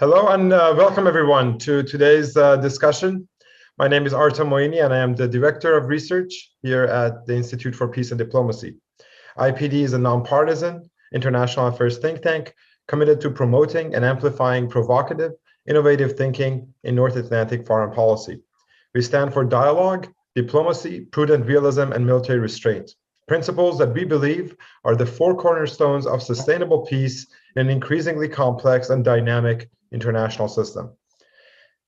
Hello and welcome everyone to today's discussion. My name is Arta Moini and I am the Director of Research here at the Institute for Peace and Diplomacy. IPD is a nonpartisan international affairs think tank committed to promoting and amplifying provocative, innovative thinking in North Atlantic foreign policy. We stand for dialogue, diplomacy, prudent realism, and military restraint. Principles that we believe are the four cornerstones of sustainable peace in an increasingly complex and dynamic international system.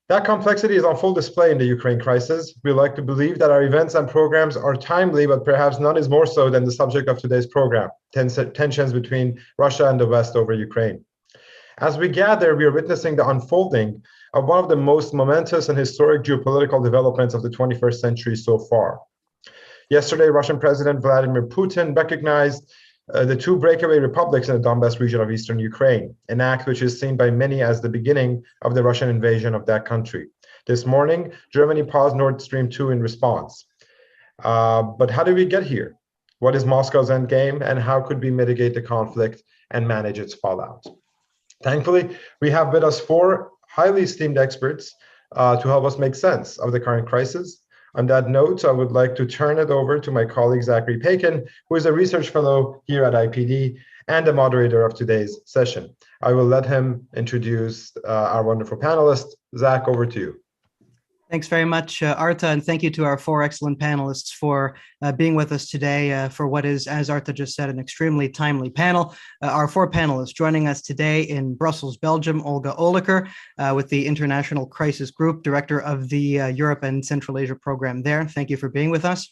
That complexity is on full display in the Ukraine crisis. We like to believe that our events and programs are timely, but perhaps none is more so than the subject of today's program, tensions between Russia and the West over Ukraine. As we gather, we are witnessing the unfolding of one of the most momentous and historic geopolitical developments of the 21st century so far. Yesterday, Russian President Vladimir Putin recognized the two breakaway republics in the Donbas region of eastern Ukraine, an act which is seen by many as the beginning of the Russian invasion of that country. This morning, Germany paused Nord Stream 2 in response. But how did we get here? What is Moscow's endgame, and how could we mitigate the conflict and manage its fallout? Thankfully, we have with us four highly esteemed experts to help us make sense of the current crisis. On that note, I would like to turn it over to my colleague, Zachary Pakin, who is a research fellow here at IPD and the moderator of today's session. I will let him introduce our wonderful panelists. Zach, over to you. Thanks very much, Arta, and thank you to our four excellent panelists for being with us today for what is, as Arta just said, an extremely timely panel. Our four panelists joining us today in Brussels, Belgium, Olga Oliker with the International Crisis Group, Director of the Europe and Central Asia Program there. Thank you for being with us.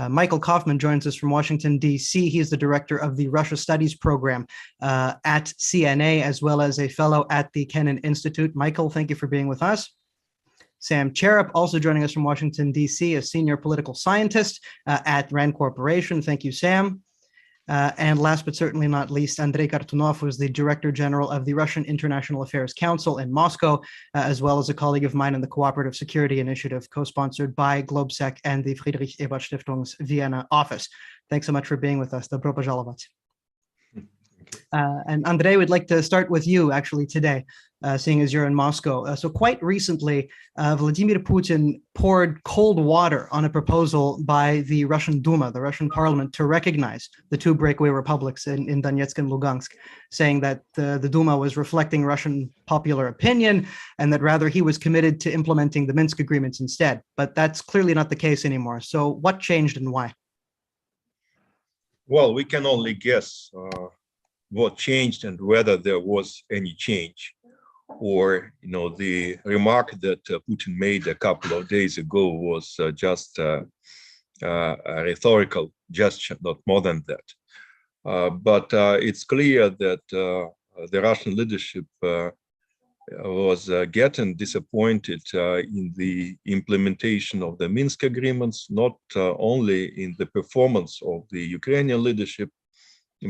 Michael Kaufman joins us from Washington, D.C. He's the director of the Russia Studies Program at CNA, as well as a fellow at the Kennan Institute. Michael, thank you for being with us. Sam Charap, also joining us from Washington, D.C., a senior political scientist at RAND Corporation. Thank you, Sam. And last but certainly not least, Andrey Kortunov, who is the Director General of the Russian International Affairs Council in Moscow, as well as a colleague of mine in the Cooperative Security Initiative, co-sponsored by Globsec and the Friedrich Ebert Stiftung's Vienna office. Thanks so much for being with us. Добро пожаловать. And Andrey, we'd like to start with you actually today, seeing as you're in Moscow. So quite recently, Vladimir Putin poured cold water on a proposal by the Russian Duma, the Russian parliament, to recognize the two breakaway republics in Donetsk and Lugansk, saying that the Duma was reflecting Russian popular opinion and that rather he was committed to implementing the Minsk agreements instead. But that's clearly not the case anymore. So what changed and why? Well, we can only guess what changed and whether there was any change, or the remark that Putin made a couple of days ago was just a rhetorical gesture, not more than that. But it's clear that the Russian leadership was getting disappointed in the implementation of the Minsk agreements, not only in the performance of the Ukrainian leadership,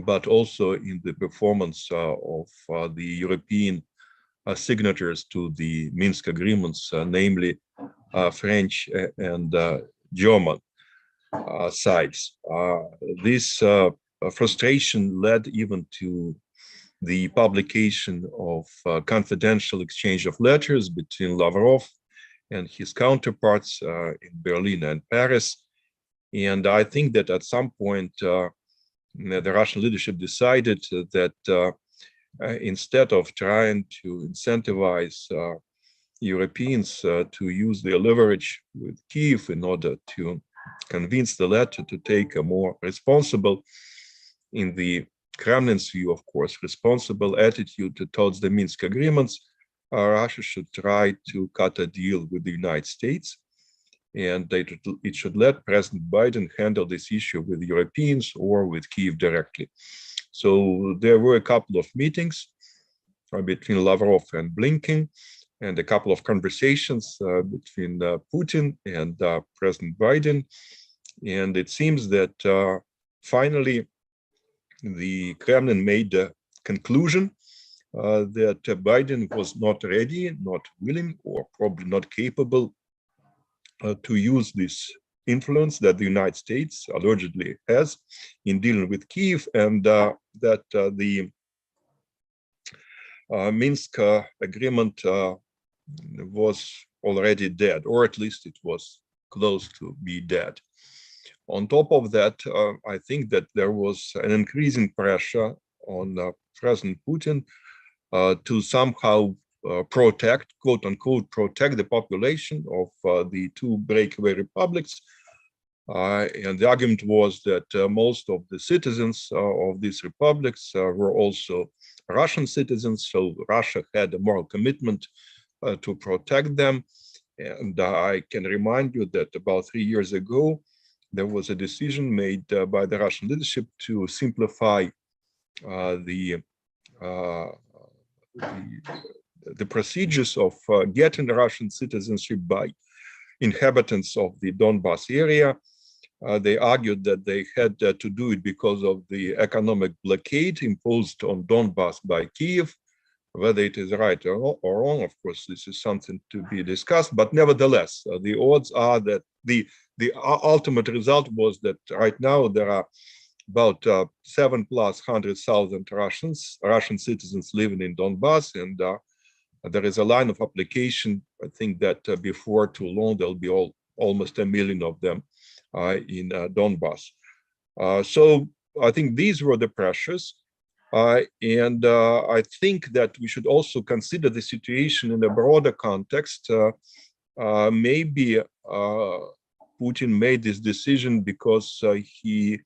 but also in the performance of the European signatories to the Minsk agreements, namely French and German sides. This frustration led even to the publication of confidential exchange of letters between Lavrov and his counterparts in Berlin and Paris. And I think that at some point, the Russian leadership decided that instead of trying to incentivize Europeans to use their leverage with Kyiv in order to convince the latter to take a more responsible, in the Kremlin's view, of course, responsible attitude towards the Minsk agreements, Russia should try to cut a deal with the United States. and it should let President Biden handle this issue with Europeans or with Kyiv directly. So there were a couple of meetings between Lavrov and Blinken, and a couple of conversations between Putin and President Biden. And it seems that finally the Kremlin made a conclusion that Biden was not ready, not willing, or probably not capable to use this influence that the United States allegedly has in dealing with Kyiv, and that the Minsk agreement was already dead, or at least it was close to be dead. On top of that, I think that there was an increasing pressure on President Putin to somehow protect, quote unquote, protect the population of the two breakaway republics. And the argument was that most of the citizens of these republics were also Russian citizens, so Russia had a moral commitment to protect them. And I can remind you that about 3 years ago, there was a decision made by the Russian leadership to simplify the procedures of getting Russian citizenship by inhabitants of the Donbas area. They argued that they had to do it because of the economic blockade imposed on Donbas by Kyiv. Whether it is right or wrong, of course, this is something to be discussed. But nevertheless, the odds are that the ultimate result was that right now there are about 100,000 Russian citizens living in Donbas, and there is a line of application. I think that before too long there'll be almost 1 million of them in Donbas. So I think these were the pressures. And I think that we should also consider the situation in a broader context. Maybe Putin made this decision because he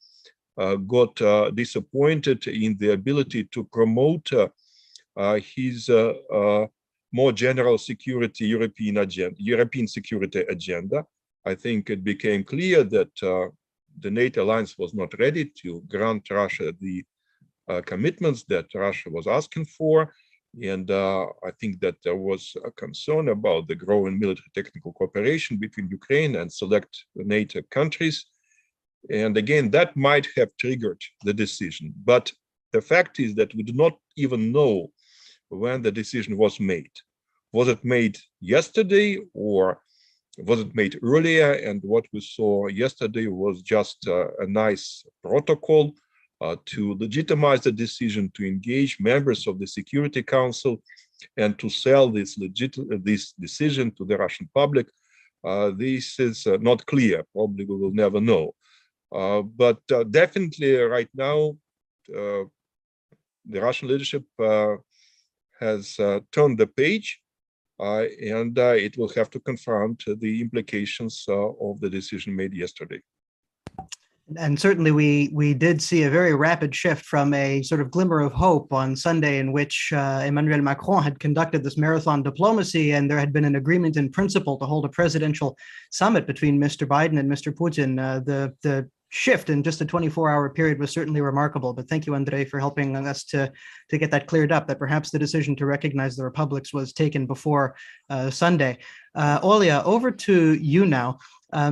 got disappointed in the ability to promote his more general security European security agenda. I think it became clear that the NATO alliance was not ready to grant Russia the commitments that Russia was asking for. And I think that there was a concern about the growing military technical cooperation between Ukraine and select NATO countries. And again, that might have triggered the decision. But the fact is that we do not even know when the decision was made. Was it made yesterday or was it made earlier? And what we saw yesterday was just a nice protocol to legitimize the decision to engage members of the Security Council and to sell this decision to the Russian public. This is not clear. Probably we will never know. But definitely right now, the Russian leadership has turned the page, and it will have to confront the implications of the decision made yesterday. And certainly we did see a very rapid shift from a sort of glimmer of hope on Sunday in which Emmanuel Macron had conducted this marathon diplomacy, and there had been an agreement in principle to hold a presidential summit between Mr. Biden and Mr. Putin. The shift in just a 24-hour period was certainly remarkable. But thank you, Andrey, for helping us to get that cleared up, that perhaps the decision to recognize the republics was taken before Sunday. Olga, over to you now.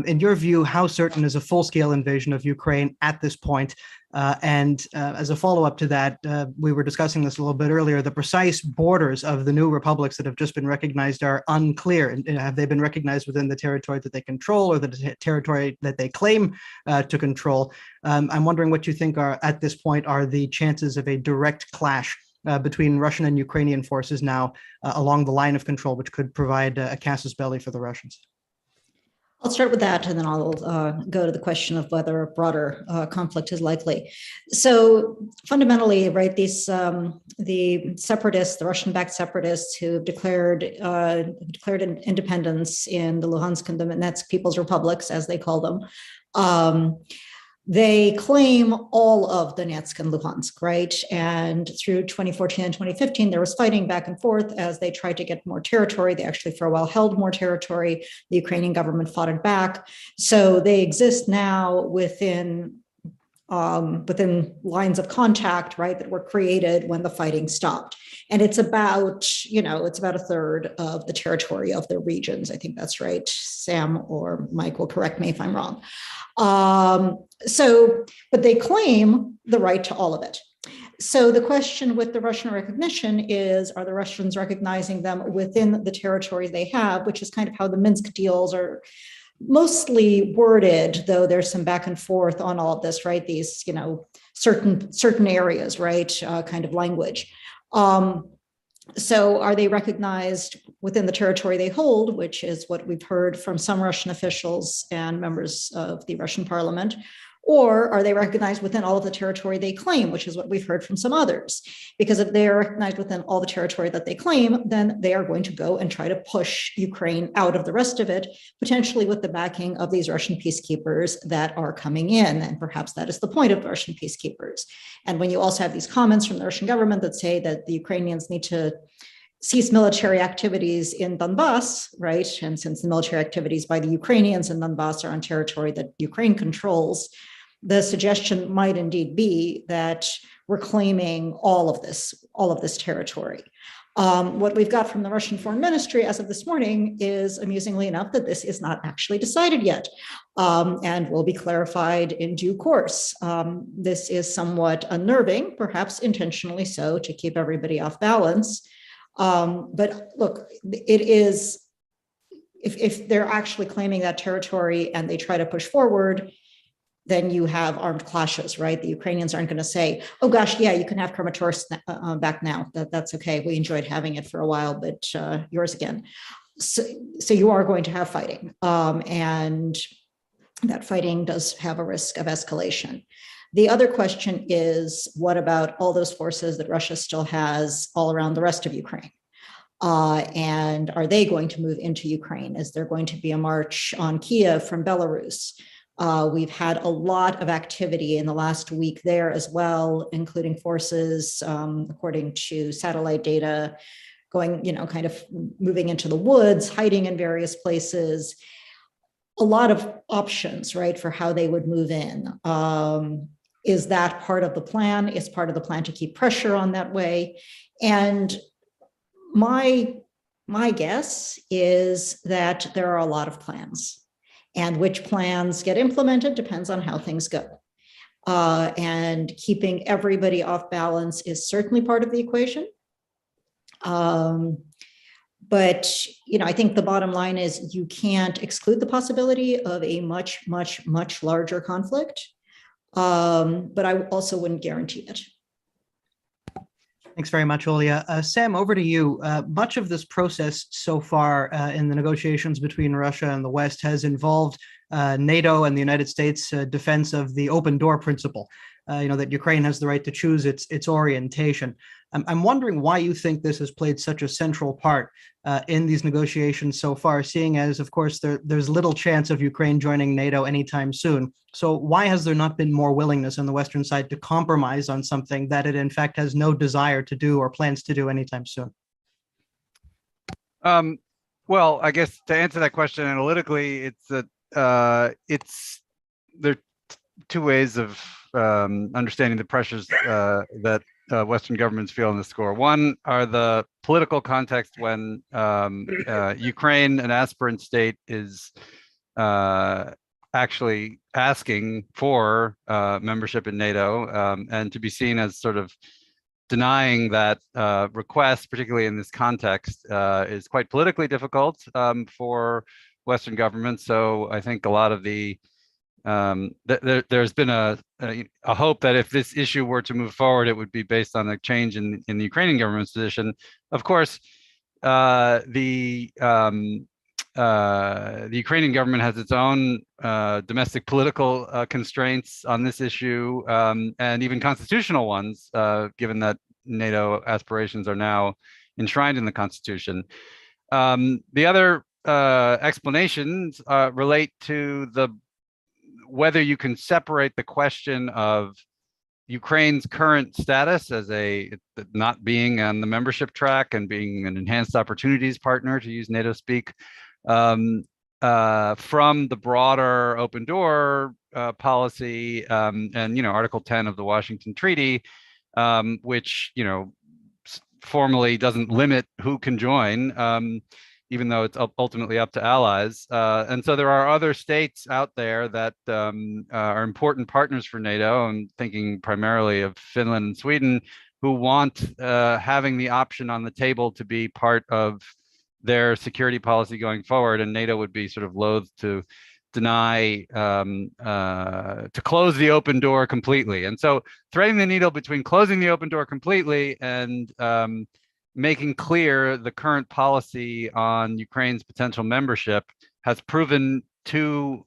In your view, how certain is a full-scale invasion of Ukraine at this point? And as a follow-up to that, we were discussing this a little bit earlier, the precise borders of the new republics that have just been recognized are unclear. And have they been recognized within the territory that they control or the territory that they claim to control? I'm wondering what you think are, at this point, are the chances of a direct clash between Russian and Ukrainian forces now along the line of control, which could provide a casus belli for the Russians? I'll start with that, and then I'll go to the question of whether a broader conflict is likely. So fundamentally, right, these the separatists, the Russian-backed separatists who declared independence in the Luhansk and Donetsk People's Republics, as they call them, They claim all of Donetsk and Luhansk, right? And through 2014 and 2015, there was fighting back and forth as they tried to get more territory. They actually, for a while, held more territory. The Ukrainian government fought it back. So they exist now within lines of contact, right, that were created when the fighting stopped. And it's about, it's about a third of the territory of their regions. I think that's right. Sam or Mike will correct me if I'm wrong. But they claim the right to all of it. So the question with the Russian recognition is, are the Russians recognizing them within the territory they have, which is kind of how the Minsk deals are mostly worded, though there's some back and forth on all of this, right? These, certain areas, right? Kind of language. So are they recognized within the territory they hold, which is what we've heard from some Russian officials and members of the Russian parliament, or are they recognized within all of the territory they claim, which is what we've heard from some others? Because if they are recognized within all the territory that they claim, then they are going to go and try to push Ukraine out of the rest of it, potentially with the backing of these Russian peacekeepers that are coming in. And perhaps that is the point of the Russian peacekeepers. And when you also have these comments from the Russian government that say that the Ukrainians need to cease military activities in Donbass, right? And since the military activities by the Ukrainians in Donbass are on territory that Ukraine controls, the suggestion might indeed be that we're claiming all of this territory. What we've got from the Russian Foreign Ministry as of this morning is, amusingly enough, that this is not actually decided yet, and will be clarified in due course. This is somewhat unnerving, perhaps intentionally so, to keep everybody off balance. But look, it is, if they're actually claiming that territory and they try to push forward, then you have armed clashes, right? The Ukrainians aren't going to say, oh gosh, yeah, you can have Kramatorsk back now. That's okay. We enjoyed having it for a while, but yours again. So you are going to have fighting. And that fighting does have a risk of escalation. The other question is, what about all those forces that Russia still has all around the rest of Ukraine? And are they going to move into Ukraine? Is there going to be a march on Kyiv from Belarus? We've had a lot of activity in the last week there as well, including forces, according to satellite data, going, kind of moving into the woods, hiding in various places. A lot of options, right, for how they would move in. Is that part of the plan? Is part of the plan to keep pressure on that way? And my guess is that there are a lot of plans. And which plans get implemented depends on how things go. And keeping everybody off balance is certainly part of the equation. But, I think the bottom line is you can't exclude the possibility of a much, much, much larger conflict. But I also wouldn't guarantee it. Thanks very much, Olga. Sam, over to you. Much of this process so far in the negotiations between Russia and the West has involved NATO and the United States' defense of the open door principle, that Ukraine has the right to choose its orientation. I'm wondering why you think this has played such a central part in these negotiations so far, seeing as, of course, there's little chance of Ukraine joining NATO anytime soon. So why has there not been more willingness on the Western side to compromise on something that it, in fact, has no desire to do or plans to do anytime soon? Well, I guess to answer that question analytically, there are two ways of understanding the pressures that Western governments feel on the score. One are the political context when Ukraine, an aspirant state, is actually asking for membership in NATO, and to be seen as sort of denying that request, particularly in this context, is quite politically difficult for Western governments. So I think a lot of the there's been a hope that if this issue were to move forward, it would be based on a change in the Ukrainian government's position. Of course, the Ukrainian government has its own domestic political constraints on this issue, and even constitutional ones, given that NATO aspirations are now enshrined in the Constitution. The other explanations relate to whether you can separate the question of Ukraine's current status as not being on the membership track and being an enhanced opportunities partner, to use NATO speak, from the broader open door policy and Article 10 of the Washington Treaty, which formally doesn't limit who can join, even though it's ultimately up to allies. And so there are other states out there that are important partners for NATO. I'm thinking primarily of Finland and Sweden, who want having the option on the table to be part of their security policy going forward. And NATO would be sort of loath to deny, to close the open door completely. And so threading the needle between closing the open door completely and making clear the current policy on Ukraine's potential membership has proven too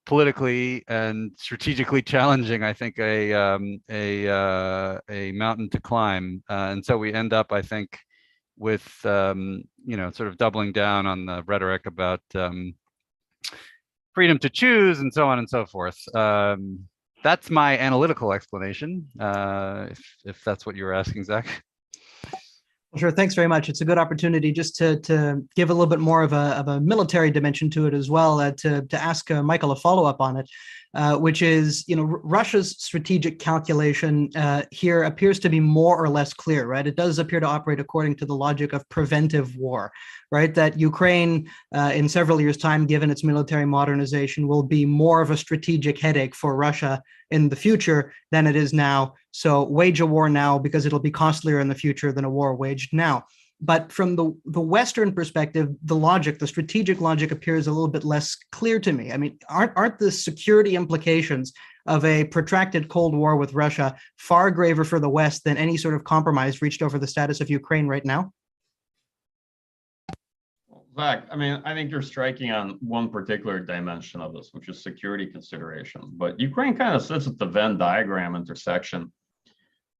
politically and strategically challenging, I think, a mountain to climb. And so we end up, I think, with sort of doubling down on the rhetoric about freedom to choose and so on and so forth. That's my analytical explanation, if that's what you were asking, Zach. Sure. Thanks very much. It's a good opportunity just to give a little bit more of a military dimension to it as well, to ask Michael a follow-up on it, which is, Russia's strategic calculation here appears to be more or less clear, right? It does appear to operate according to the logic of preventive war, right? That Ukraine, in several years' time, given its military modernization, will be more of a strategic headache for Russia in the future than it is now. So wage a war now because it'll be costlier in the future than a war waged now. But from the Western perspective, the strategic logic appears a little bit less clear to me. I mean, aren't the security implications of a protracted Cold War with Russia far graver for the West than any sort of compromise reached over the status of Ukraine right now? Zach, I mean, I think you're striking on one particular dimension of this, which is security considerations. But Ukraine kind of sits at the Venn diagram intersection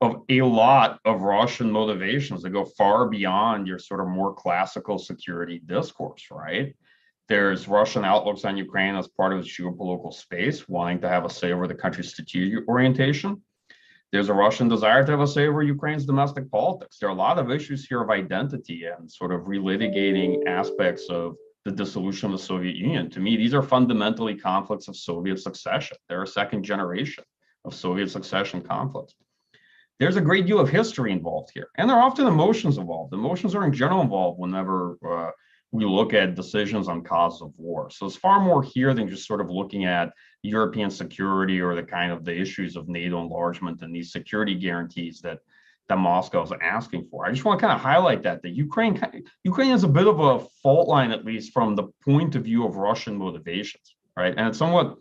of a lot of Russian motivations that go far beyond your sort of more classical security discourse, right? There's Russian outlooks on Ukraine as part of its geopolitical space, wanting to have a say over the country's strategic orientation. There's a Russian desire to have a say over Ukraine's domestic politics. There are a lot of issues here of identity and sort of relitigating aspects of the dissolution of the Soviet Union. To me, these are fundamentally conflicts of Soviet succession. They're a second generation of Soviet succession conflicts. There's a great deal of history involved here, and there are often emotions involved. Emotions are in general involved whenever we look at decisions on causes of war. So it's far more here than just sort of looking at European security or the issues of NATO enlargement and these security guarantees that Moscow is asking for. I just want to kind of highlight that Ukraine is a bit of a fault line, at least from the point of view of Russian motivations, right? And it's somewhat,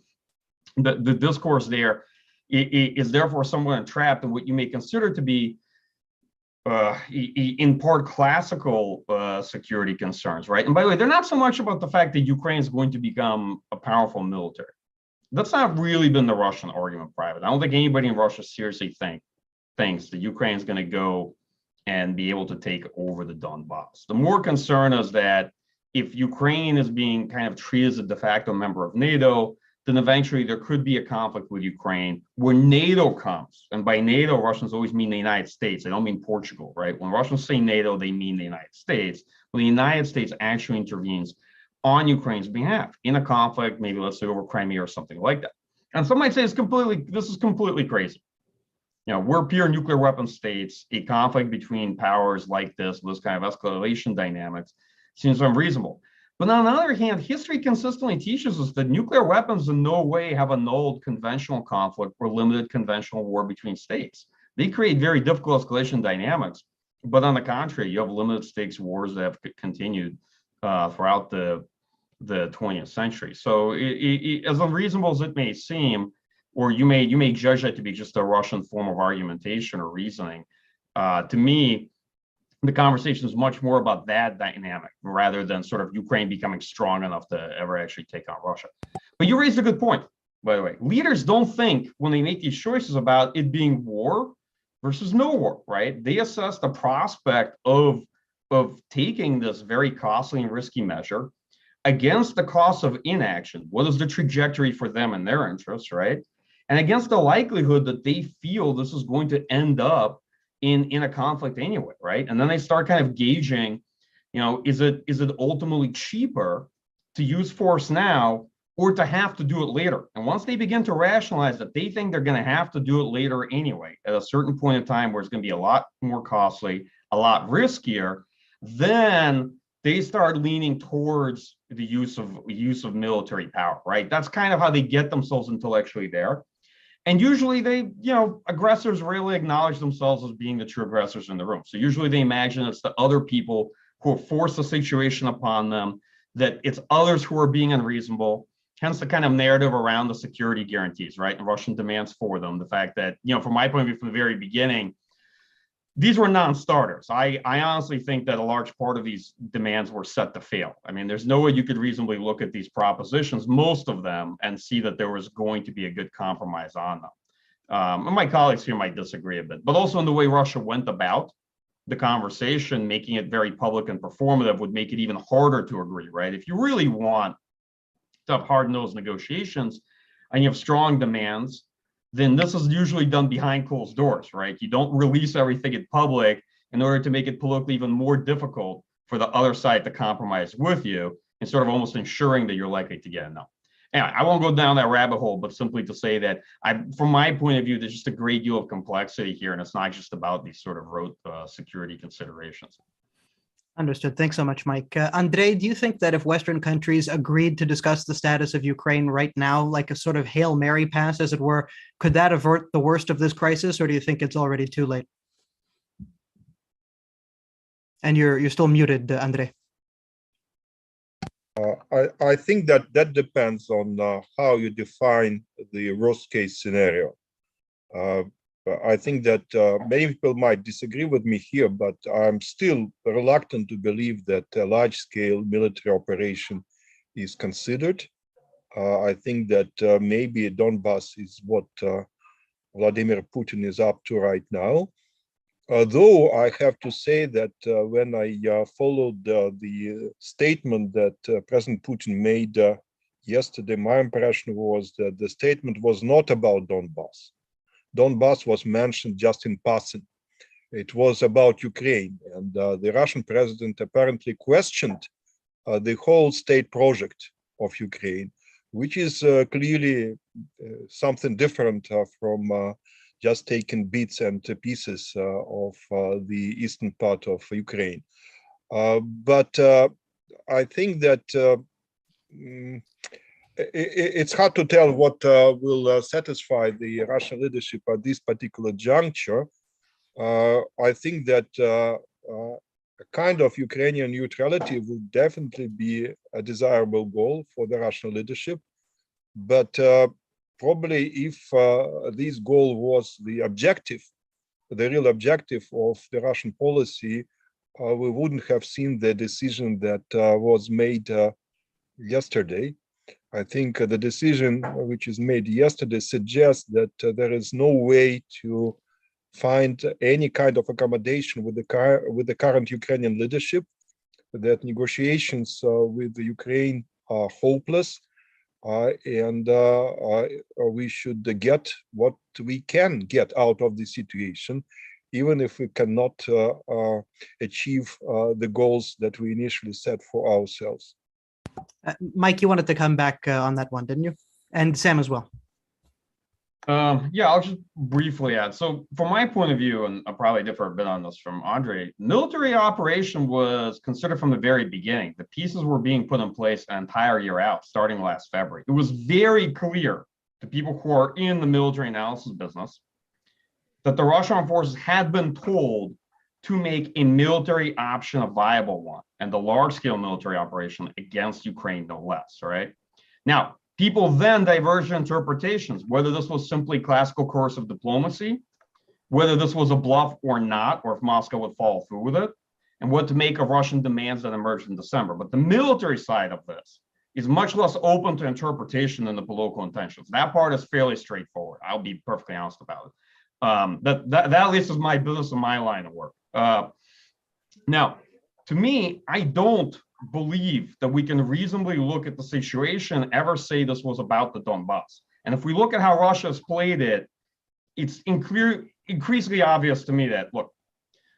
the discourse there is therefore somewhat entrapped in what you may consider to be in part classical security concerns, right? And by the way, they're not so much about the fact that Ukraine is going to become a powerful military. That's not really been the Russian argument private. I don't think anybody in Russia seriously thinks that Ukraine is going to go and be able to take over the Donbass. The more concern is that if Ukraine is being kind of treated as a de facto member of NATO, then eventually there could be a conflict with Ukraine where NATO comes. And by NATO, Russians always mean the United States. They don't mean Portugal, right? When Russians say NATO, they mean the United States. When the United States actually intervenes on Ukraine's behalf in a conflict, maybe let's say over Crimea or something like that. And some might say this is completely crazy. We're pure nuclear weapon states. A conflict between powers like this kind of escalation dynamics seems unreasonable. But on the other hand, history consistently teaches us that nuclear weapons in no way have annulled conventional conflict or limited conventional war between states. They create very difficult escalation dynamics. But on the contrary, you have limited stakes wars that have continued throughout the 20th century. So as unreasonable as it may seem, or you may judge that to be just a Russian form of argumentation or reasoning, to me, the conversation is much more about that dynamic rather than sort of Ukraine becoming strong enough to ever actually take on Russia. But you raised a good point, by the way. Leaders don't think when they make these choices about it being war versus no war, right? They assess the prospect of taking this very costly and risky measure against the cost of inaction. What is the trajectory for them and their interests, right? And against the likelihood that they feel this is going to end up in a conflict anyway, right? And then they start kind of gauging, is it ultimately cheaper to use force now or to have to do it later? And once they begin to rationalize that they think they're going to have to do it later anyway, at a certain point in time where it's going to be a lot more costly, a lot riskier, then they start leaning towards the use of military power, right? That's kind of how they get themselves intellectually there. And usually they, aggressors rarely acknowledge themselves as being the true aggressors in the room. So usually they imagine it's the other people who have forced the situation upon them, that it's others who are being unreasonable, hence the kind of narrative around the security guarantees, right? And Russian demands for them. The fact that, from my point of view, from the very beginning, these were non-starters. I honestly think that a large part of these demands were set to fail. I mean, there's no way you could reasonably look at these propositions, most of them, and see that there was going to be a good compromise on them. And my colleagues here might disagree a bit, but also in the way Russia went about the conversation, making it very public and performative would make it even harder to agree, right? If you really want to have hard-nosed negotiations and you have strong demands, then this is usually done behind closed doors, right? You don't release everything in public in order to make it politically even more difficult for the other side to compromise with you, and sort of almost ensuring that you're likely to get a no. Anyway, I won't go down that rabbit hole, but simply to say that from my point of view, there's just a great deal of complexity here, and it's not just about these sort of rote security considerations. Understood. Thanks so much, Mike. Andrey, do you think that if Western countries agreed to discuss the status of Ukraine right now, like a sort of Hail Mary pass, as it were, could that avert the worst of this crisis, or do you think it's already too late? And you're still muted, Andrey. I think that depends on how you define the worst case scenario. I think that many people might disagree with me here, but I'm still reluctant to believe that a large-scale military operation is considered. I think that maybe Donbass is what Vladimir Putin is up to right now. Though I have to say that when I followed the statement that President Putin made yesterday, my impression was that the statement was not about Donbass. Donbass was mentioned just in passing. It was about Ukraine, and the Russian president apparently questioned the whole state project of Ukraine, which is clearly something different from just taking bits and pieces of the eastern part of Ukraine. But I think that it's hard to tell what will satisfy the Russian leadership at this particular juncture. I think that a kind of Ukrainian neutrality would definitely be a desirable goal for the Russian leadership. But probably if this goal was the objective, the real objective of the Russian policy, we wouldn't have seen the decision that was made yesterday. I think the decision which is made yesterday suggests that there is no way to find any kind of accommodation with the current Ukrainian leadership, that negotiations with the Ukraine are hopeless, and we should get what we can get out of the situation, even if we cannot achieve the goals that we initially set for ourselves. Mike, you wanted to come back on that one, didn't you? And Sam as well. Yeah, I'll just briefly add. So from my point of view, and I'll probably differ a bit on this from Andrey, military operation was considered from the very beginning. The pieces were being put in place an entire year out, starting last February. It was very clear to people who are in the military analysis business that the Russian armed forces had been told to make a military option a viable one, and the large-scale military operation against Ukraine, no less, right? Now, people then diverged interpretations, whether this was simply classical coercive diplomacy, whether this was a bluff or not, or if Moscow would follow through with it, and what to make of Russian demands that emerged in December. But the military side of this is much less open to interpretation than the political intentions. That part is fairly straightforward. I'll be perfectly honest about it. That at least is my business and my line of work. Now, to me, I don't believe that we can reasonably look at the situation and ever say this was about the Donbass. And if we look at how Russia has played it, it's increasingly obvious to me that, look,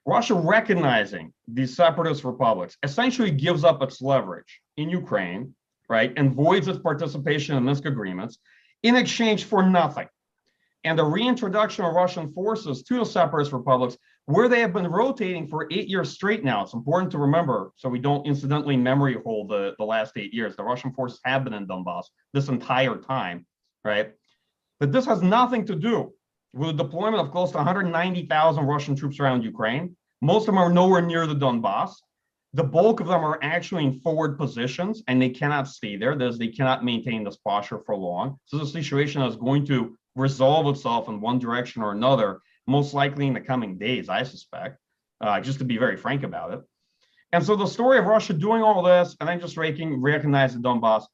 Russia recognizing these separatist republics essentially gives up its leverage in Ukraine, right, and voids its participation in Minsk agreements in exchange for nothing. And the reintroduction of Russian forces to the separatist republics, where they have been rotating for 8 years straight now. It's important to remember, so we don't incidentally memory hold the last 8 years. The Russian forces have been in Donbass this entire time, right? But this has nothing to do with the deployment of close to 190,000 Russian troops around Ukraine. Most of them are nowhere near the Donbass. The bulk of them are actually in forward positions, and they cannot stay there. They cannot maintain this posture for long. So the situation is going to resolve itself in one direction or another, most likely in the coming days, I suspect, just to be very frank about it. And so the story of Russia doing all this and then just recognize the Donbass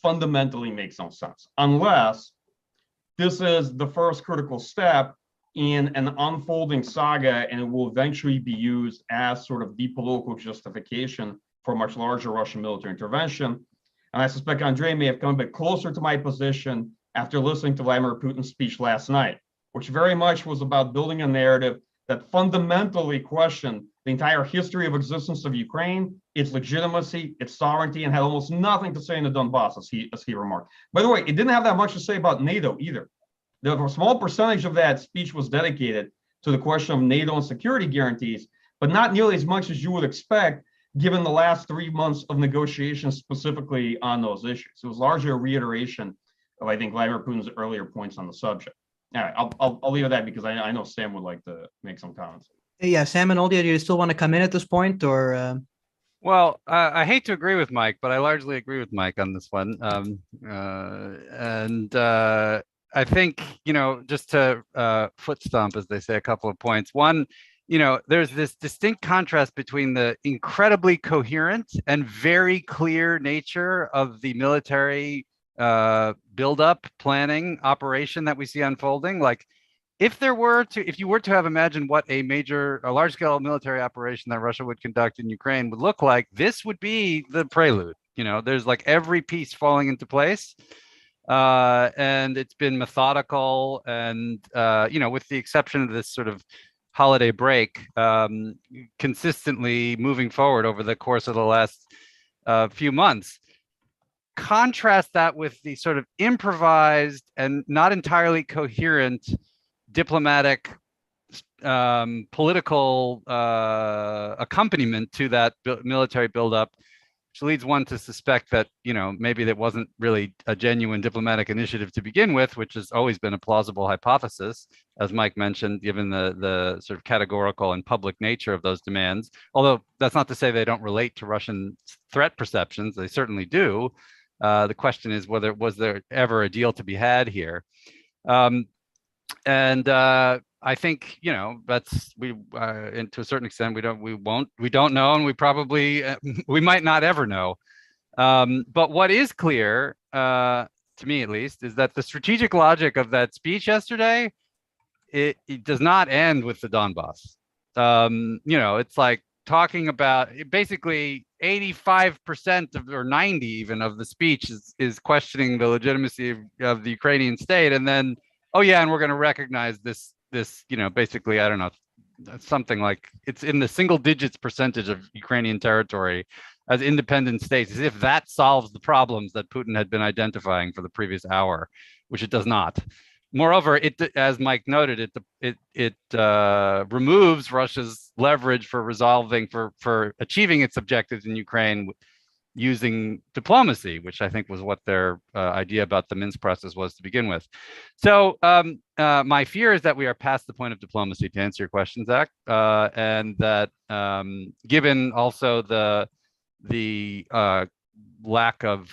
fundamentally makes no sense, unless this is the first critical step in an unfolding saga, and it will eventually be used as sort of the political justification for a much larger Russian military intervention. And I suspect Andrey may have come a bit closer to my position after listening to Vladimir Putin's speech last night, which very much was about building a narrative that fundamentally questioned the entire history of existence of Ukraine, its legitimacy, its sovereignty, and had almost nothing to say in the Donbass, as he remarked. By the way, it didn't have that much to say about NATO either. A small percentage of that speech was dedicated to the question of NATO and security guarantees, but not nearly as much as you would expect, given the last 3 months of negotiations specifically on those issues. It was largely a reiteration of, I think, Vladimir Putin's earlier points on the subject. All right, I'll leave it at that because I know Sam would like to make some comments. Yeah, Sam and Olga, do you still want to come in at this point, or? Well, I hate to agree with Mike, but I largely agree with Mike on this one. I think, just to foot stomp, as they say, a couple of points. One, there's this distinct contrast between the incredibly coherent and very clear nature of the military buildup, planning, operation that we see unfolding. Like, if you were to have imagined what a large-scale military operation that Russia would conduct in Ukraine would look like, this would be the prelude. There's like every piece falling into place. And it's been methodical and, with the exception of this sort of holiday break, consistently moving forward over the course of the last few months. Contrast that with the sort of improvised and not entirely coherent diplomatic, political accompaniment to that military buildup, which leads one to suspect that, maybe that wasn't really a genuine diplomatic initiative to begin with, which has always been a plausible hypothesis, as Mike mentioned, given the sort of categorical and public nature of those demands. Although that's not to say they don't relate to Russian threat perceptions, they certainly do. The question is was there ever a deal to be had here? I think, that's and to a certain extent, we don't know, and we might not ever know. But what is clear, to me at least, is that the strategic logic of that speech yesterday, it does not end with the Donbass. It's like talking about basically 85% or 90 even of the speech is questioning the legitimacy of the Ukrainian state, and then, oh yeah, and we're going to recognize this, basically, I don't know, something like it's in the single digits percentage of Ukrainian territory as independent states, as if that solves the problems that Putin had been identifying for the previous hour, which it does not. Moreover, as Mike noted, it removes Russia's leverage for for achieving its objectives in Ukraine using diplomacy, which I think was what their idea about the Minsk process was to begin with. So my fear is that we are past the point of diplomacy, to answer your question, Zach, and that given also the lack of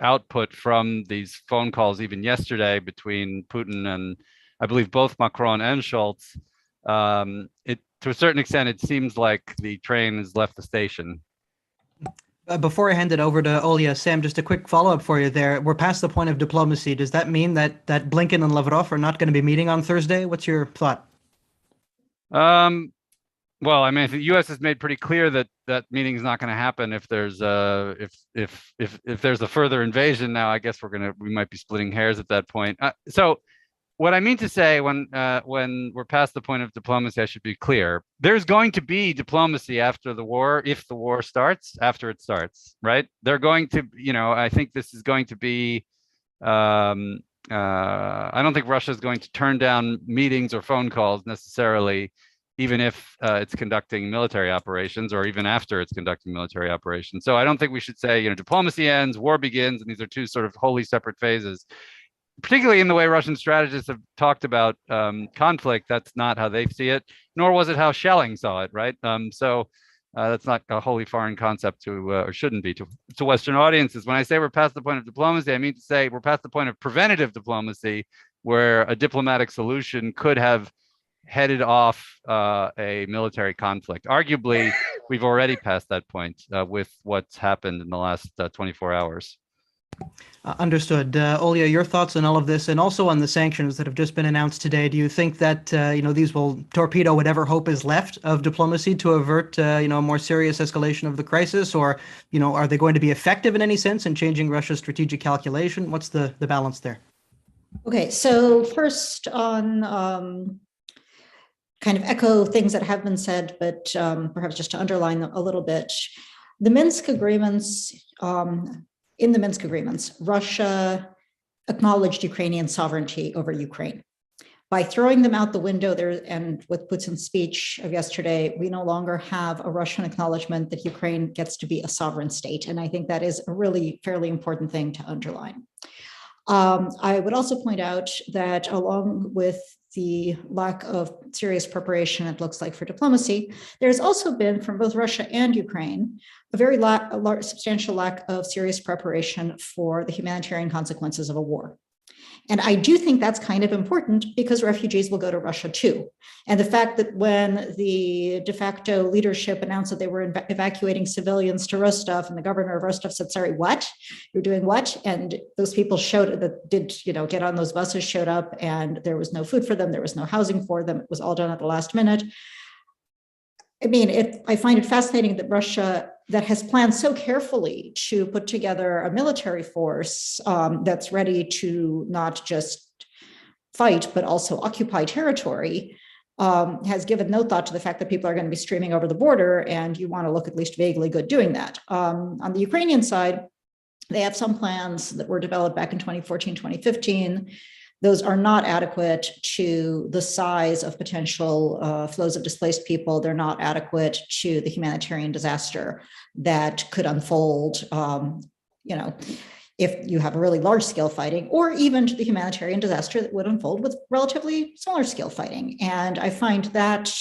output from these phone calls even yesterday between Putin and I believe both Macron and Scholz, to a certain extent, it seems like the train has left the station. Before I hand it over to Olga, Sam, just a quick follow-up for you there. We're past the point of diplomacy. Does that mean that Blinken and Lavrov are not going to be meeting on Thursday? What's your thought? Well, I mean, the U.S. has made pretty clear that that meeting is not going to happen if there's if there's a further invasion. Now, I guess we might be splitting hairs at that point. So, what I mean to say, when we're past the point of diplomacy, I should be clear. There's going to be diplomacy after the war, if the war starts, after it starts, right? They're going to, I think this is going to be. I don't think Russia is going to turn down meetings or phone calls necessarily, even if it's conducting military operations, or even after it's conducting military operations. So I don't think we should say, diplomacy ends, war begins, and these are two sort of wholly separate phases. Particularly in the way Russian strategists have talked about conflict, that's not how they see it, nor was it how Schelling saw it, right? So that's not a wholly foreign concept to, or shouldn't be, to Western audiences. When I say we're past the point of diplomacy, I mean to say we're past the point of preventative diplomacy, where a diplomatic solution could have headed off a military conflict. Arguably, we've already passed that point with what's happened in the last 24 hours. Understood. Olga, your thoughts on all of this, and also on the sanctions that have just been announced today. Do you think that these will torpedo whatever hope is left of diplomacy to avert a more serious escalation of the crisis, or are they going to be effective in any sense in changing Russia's strategic calculation? What's the balance there? Okay, so first on kind of echo things that have been said, but perhaps just to underline them a little bit, the Minsk agreements. In the Minsk agreements, Russia acknowledged Ukrainian sovereignty over Ukraine. By throwing them out the window there, and with Putin's speech of yesterday, we no longer have a Russian acknowledgement that Ukraine gets to be a sovereign state. And I think that is a really fairly important thing to underline. I would also point out that along with the lack of serious preparation, it looks like, for diplomacy, there's also been, from both Russia and Ukraine, a very substantial lack of serious preparation for the humanitarian consequences of a war. And I do think that's kind of important, because refugees will go to Russia too. And the fact that when the de facto leadership announced that they were evacuating civilians to Rostov, and the governor of Rostov said, sorry, what? You're doing what? And those people get on those buses, showed up, and there was no food for them. There was no housing for them. It was all done at the last minute. I mean, I find it fascinating that Russia, that has planned so carefully to put together a military force that's ready to not just fight, but also occupy territory, has given no thought to the fact that people are going to be streaming over the border, and you want to look at least vaguely good doing that. On the Ukrainian side, they have some plans that were developed back in 2014, 2015. Those are not adequate to the size of potential flows of displaced people. They're not adequate to the humanitarian disaster that could unfold, if you have a really large scale fighting, or even to the humanitarian disaster that would unfold with relatively smaller scale fighting. And I find that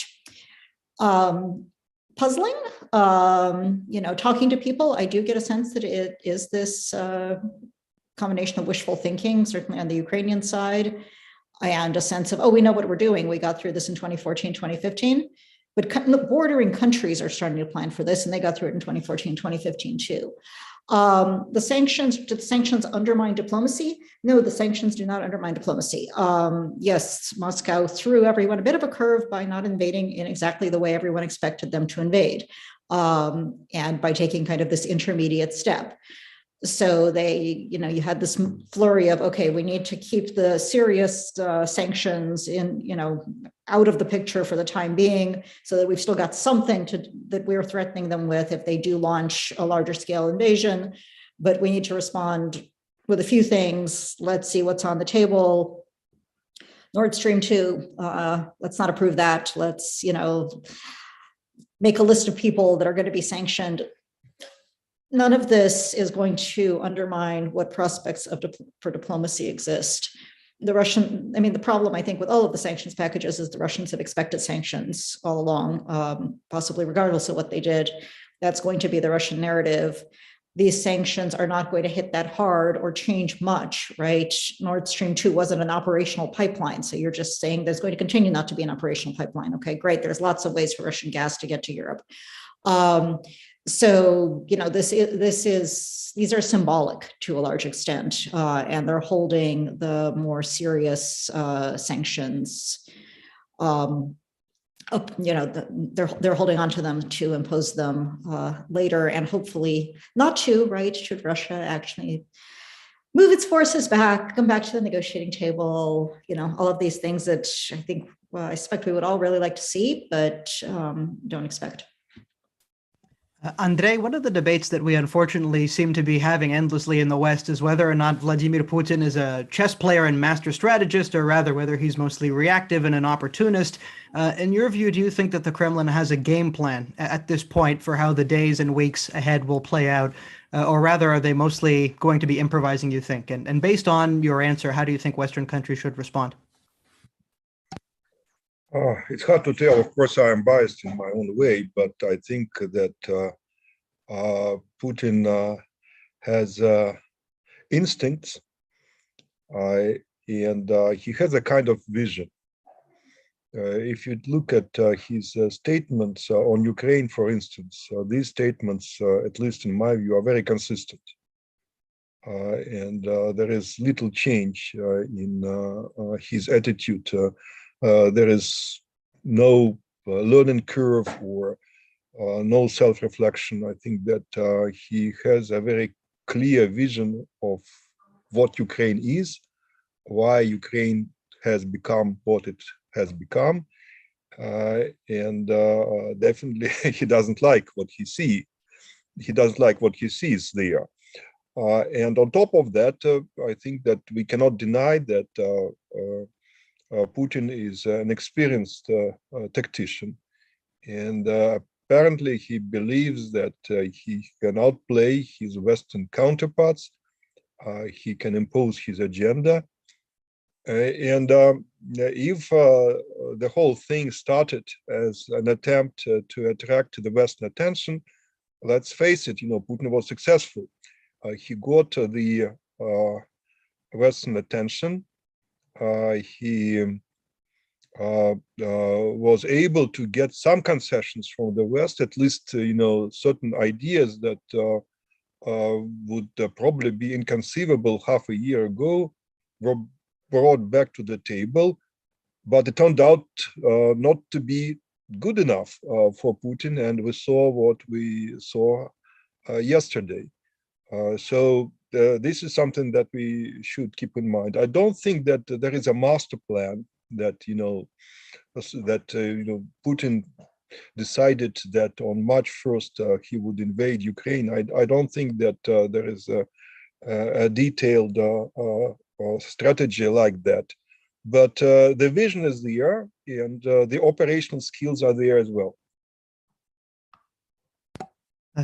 puzzling. Talking to people, I do get a sense that it is this combination of wishful thinking, certainly on the Ukrainian side, and a sense of, we know what we're doing. We got through this in 2014, 2015, but the bordering countries are starting to plan for this, and they got through it in 2014, 2015 too. Did the sanctions undermine diplomacy? No, the sanctions do not undermine diplomacy. Yes, Moscow threw everyone a bit of a curve by not invading in exactly the way everyone expected them to invade, and by taking kind of this intermediate step. So you had this flurry of, okay, we need to keep the serious sanctions out of the picture for the time being, so that we've still got something that we're threatening them with if they do launch a larger scale invasion. But we need to respond with a few things. Let's see what's on the table. Nord Stream 2, let's not approve that. Let's, make a list of people that are going to be sanctioned. None of this is going to undermine what prospects for diplomacy exist. The problem, I think, with all of the sanctions packages is the Russians have expected sanctions all along, possibly regardless of what they did. That's going to be the Russian narrative. These sanctions are not going to hit that hard or change much, right? Nord Stream 2 wasn't an operational pipeline. So you're just saying there's going to continue not to be an operational pipeline. Okay, great. There's lots of ways for Russian gas to get to Europe. So, these are symbolic to a large extent, and they're holding the more serious sanctions they're holding on to them to impose them later, and hopefully not to, right? Should Russia actually move its forces back, come back to the negotiating table, all of these things that I think, I expect we would all really like to see, but don't expect. Andrey, one of the debates that we unfortunately seem to be having endlessly in the West is whether or not Vladimir Putin is a chess player and master strategist, or rather whether he's mostly reactive and an opportunist. In your view, do you think that the Kremlin has a game plan at this point for how the days and weeks ahead will play out? Or rather, are they mostly going to be improvising, you think? And based on your answer, how do you think Western countries should respond? It's hard to tell. Of course, I am biased in my own way, but I think that Putin has instincts, and he has a kind of vision. If you look at his statements on Ukraine, for instance, these statements, at least in my view, are very consistent. And there is little change in his attitude. There is no learning curve or no self-reflection. I think that he has a very clear vision of what Ukraine is, why Ukraine has become what it has become, and definitely he doesn't like what he sees. He doesn't like what he sees there. And on top of that, I think that we cannot deny that Putin is an experienced tactician, and apparently he believes that he can outplay his Western counterparts. He can impose his agenda, and if the whole thing started as an attempt to attract the Western attention, let's face it, Putin was successful. He got the Western attention. He was able to get some concessions from the West, at least, certain ideas that would probably be inconceivable half a year ago were brought back to the table, but it turned out not to be good enough for Putin, and we saw what we saw yesterday. So this is something that we should keep in mind. I don't think that there is a master plan that Putin decided that on March 1st he would invade Ukraine. I don't think that there is a detailed strategy like that. But the vision is there, and the operational skills are there as well.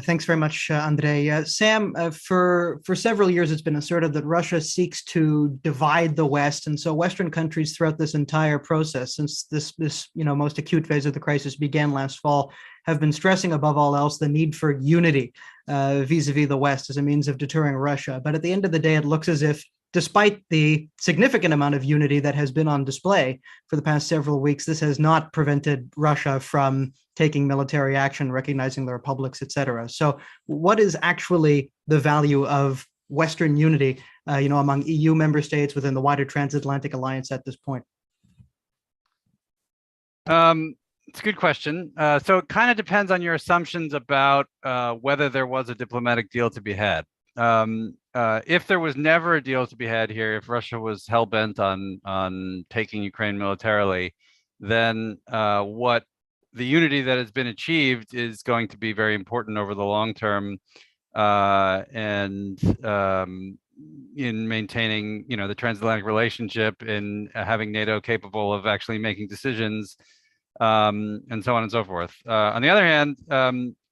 Thanks very much, Andrey. Sam, for several years, it's been asserted that Russia seeks to divide the West, and so Western countries throughout this entire process, since this most acute phase of the crisis began last fall, have been stressing above all else the need for unity vis-a-vis the West as a means of deterring Russia. But at the end of the day, it looks as if, despite the significant amount of unity that has been on display for the past several weeks, this has not prevented Russia from taking military action, recognizing the republics, etc. So what is actually the value of Western unity, among EU member states within the wider transatlantic alliance at this point? It's a good question. So it kind of depends on your assumptions about whether there was a diplomatic deal to be had. If there was never a deal to be had here, if Russia was hell-bent on taking Ukraine militarily, then what the unity that has been achieved is going to be very important over the long term, and in maintaining, the transatlantic relationship, in having NATO capable of actually making decisions, and so on and so forth. On the other hand,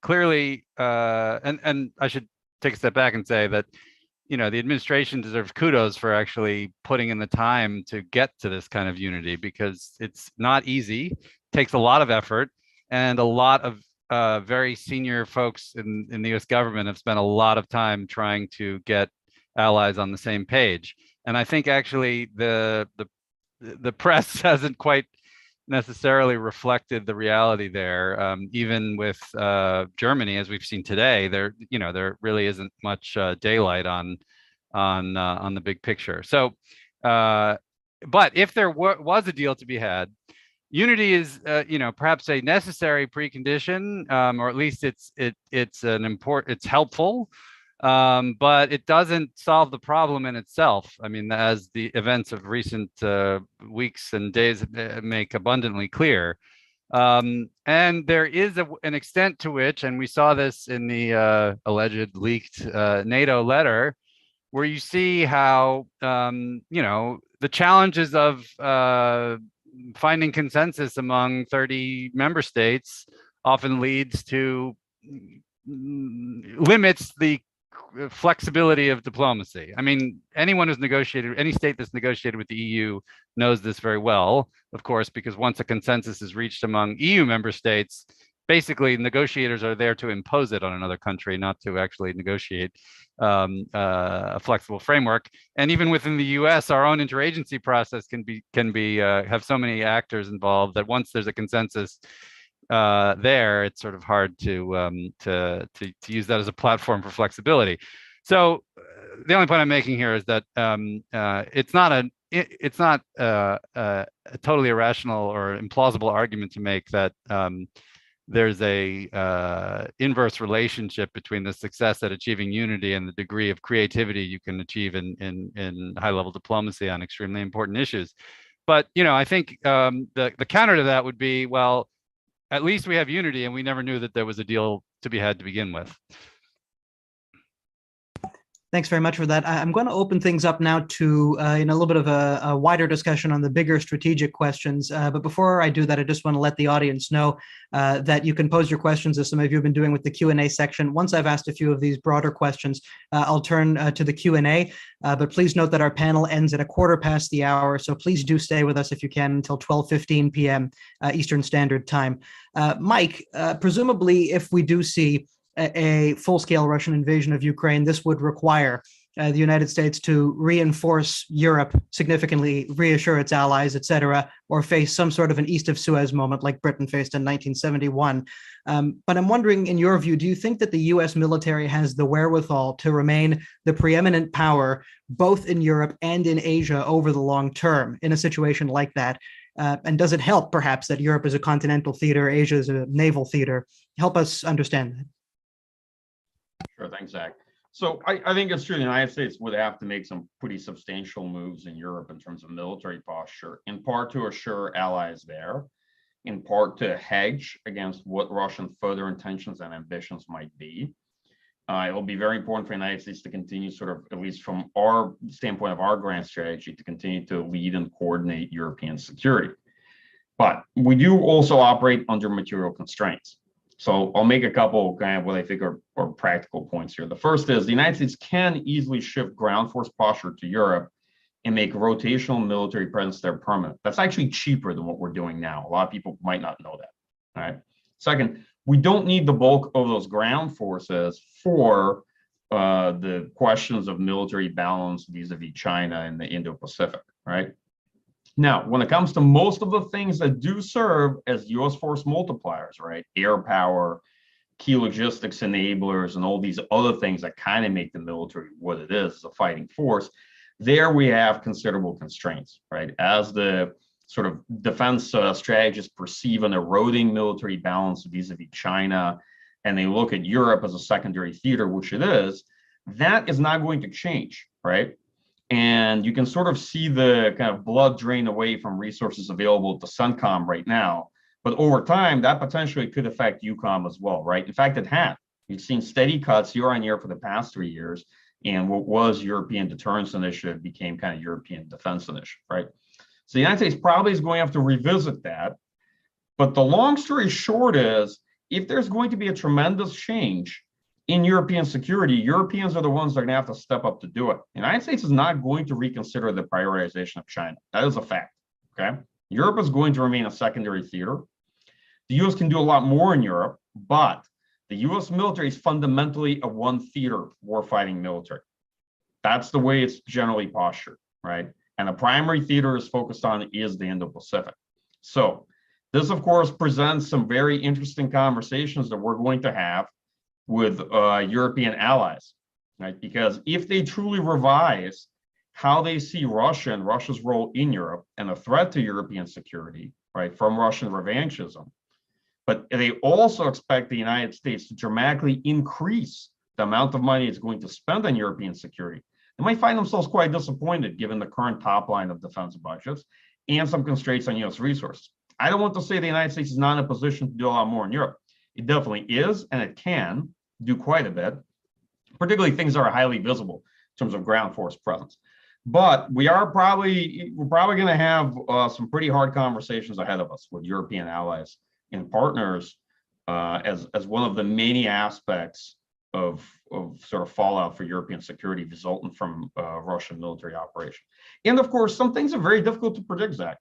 clearly, and I should take a step back and say that, the administration deserves kudos for actually putting in the time to get to this kind of unity, because it's not easy, takes a lot of effort, and a lot of very senior folks in the US government have spent a lot of time trying to get allies on the same page. And I think actually the press hasn't quite necessarily reflected the reality there. Even with Germany, as we've seen today, there really isn't much daylight on the big picture. So, but if there was a deal to be had, unity is, perhaps a necessary precondition, or at least it's helpful, but it doesn't solve the problem in itself. I mean, as the events of recent weeks and days make abundantly clear. And there is an extent to which, and we saw this in the alleged leaked NATO letter, where you see how, the challenges of finding consensus among 30 member states often leads to limits the flexibility of diplomacy. I mean, anyone who's negotiated, any state that's negotiated with the EU knows this very well, of course, because once a consensus is reached among EU member states, basically negotiators are there to impose it on another country, not to actually negotiate a flexible framework. And even within the US, our own interagency process can be have so many actors involved that once there's a consensus there, it's sort of hard to use that as a platform for flexibility. So the only point I'm making here is that it's not a totally irrational or implausible argument to make that there's a inverse relationship between the success at achieving unity and the degree of creativity you can achieve in high-level diplomacy on extremely important issues. But I think the counter to that would be, well, at least we have unity, and we never knew that there was a deal to be had to begin with. Thanks very much for that. I'm going to open things up now to a little bit of a wider discussion on the bigger strategic questions. But before I do that, I just want to let the audience know that you can pose your questions, as some of you have been doing with the Q&A section. Once I've asked a few of these broader questions, I'll turn to the Q&A. But please note that our panel ends at 1/4 the hour, so please do stay with us if you can until 12:15 p.m. Eastern Standard Time. Mike, presumably, if we do see a full-scale Russian invasion of Ukraine, this would require the United States to reinforce Europe significantly, reassure its allies, etc., or face some sort of an East of Suez moment like Britain faced in 1971. But I'm wondering, in your view, do you think that the US military has the wherewithal to remain the preeminent power both in Europe and in Asia over the long term in a situation like that? And does it help, perhaps, that Europe is a continental theater, Asia is a naval theater? Help us understand that. Sure, thanks, Zach. So I think it's true. The United States would have to make some pretty substantial moves in Europe in terms of military posture, in part to assure allies there, in part to hedge against what Russian further intentions and ambitions might be. It will be very important for the United States to continue, sort of, at least from our standpoint of our grand strategy, to continue to lead and coordinate European security. But we do also operate under material constraints. So I'll make a couple kind of what I think are practical points here. The first is the United States can easily shift ground force posture to Europe and make rotational military presence there permanent. That's actually cheaper than what we're doing now. A lot of people might not know that. All right. Second, we don't need the bulk of those ground forces for the questions of military balance vis-a-vis China and the Indo-Pacific, right? Now, when it comes to most of the things that do serve as U.S. force multipliers, right? Air power, key logistics enablers, and all these other things that kind of make the military what it is, a fighting force, there we have considerable constraints, right? As the sort of defense strategists perceive an eroding military balance vis-a-vis China, and they look at Europe as a secondary theater, which it is, that is not going to change, right? And you can sort of see the kind of blood drain away from resources available to CENTCOM right now. But over time, that potentially could affect EUCOM as well, right? In fact, it had. You've seen steady cuts year on year for the past 3 years. And what was European Deterrence Initiative became kind of European Defense Initiative, right? So the United States probably is going to have to revisit that. But the long story short is, if there's going to be a tremendous change in European security, Europeans are the ones that are going to have to step up to do it. The United States is not going to reconsider the prioritization of China. That is a fact, okay? Europe is going to remain a secondary theater. The US can do a lot more in Europe, but the US military is fundamentally a one theater warfighting military. That's the way it's generally postured, right? And the primary theater is focused on is the Indo-Pacific. So this, of course, presents some very interesting conversations that we're going to have with European allies, right? Because if they truly revise how they see Russia and Russia's role in Europe and a threat to European security, right, from Russian revanchism. But they also expect the United States to dramatically increase the amount of money it's going to spend on European security. They might find themselves quite disappointed given the current top line of defense budgets and some constraints on US resources. I don't want to say the United States is not in a position to do a lot more in Europe. It definitely is, and it can do quite a bit, particularly things that are highly visible in terms of ground force presence. But we're probably going to have some pretty hard conversations ahead of us with European allies and partners as one of the many aspects of sort of fallout for European security resulting from Russian military operation. And of course, some things are very difficult to predict, Zach.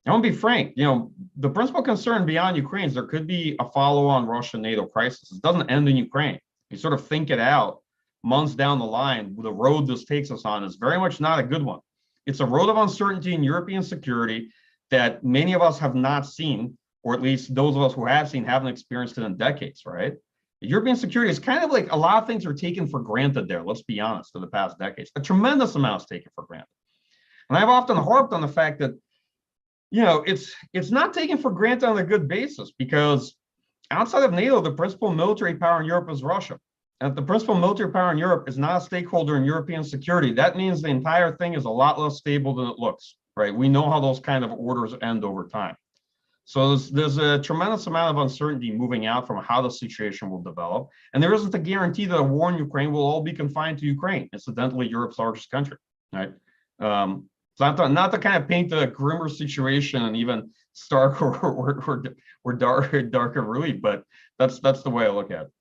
I want to be frank, the principal concern beyond Ukraine is there could be a follow-on Russian-NATO crisis. It doesn't end in Ukraine. You sort of think it out months down the line, the road this takes us on is very much not a good one. It's a road of uncertainty in European security that many of us have not seen, or at least those of us who have seen haven't experienced it in decades, right? European security is kind of like a lot of things are taken for granted there, let's be honest, for the past decades. A tremendous amount is taken for granted. And I've often harped on the fact that, it's not taken for granted on a good basis, because outside of NATO, the principal military power in Europe is Russia. And if the principal military power in Europe is not a stakeholder in European security, that means the entire thing is a lot less stable than it looks, right? We know how those kind of orders end over time. So there's a tremendous amount of uncertainty moving out from how the situation will develop. And there isn't a guarantee that a war in Ukraine will all be confined to Ukraine, incidentally, Europe's largest country, right? It's not to kind of paint a grimmer situation and even stark or darker relief, but that's the way I look at it.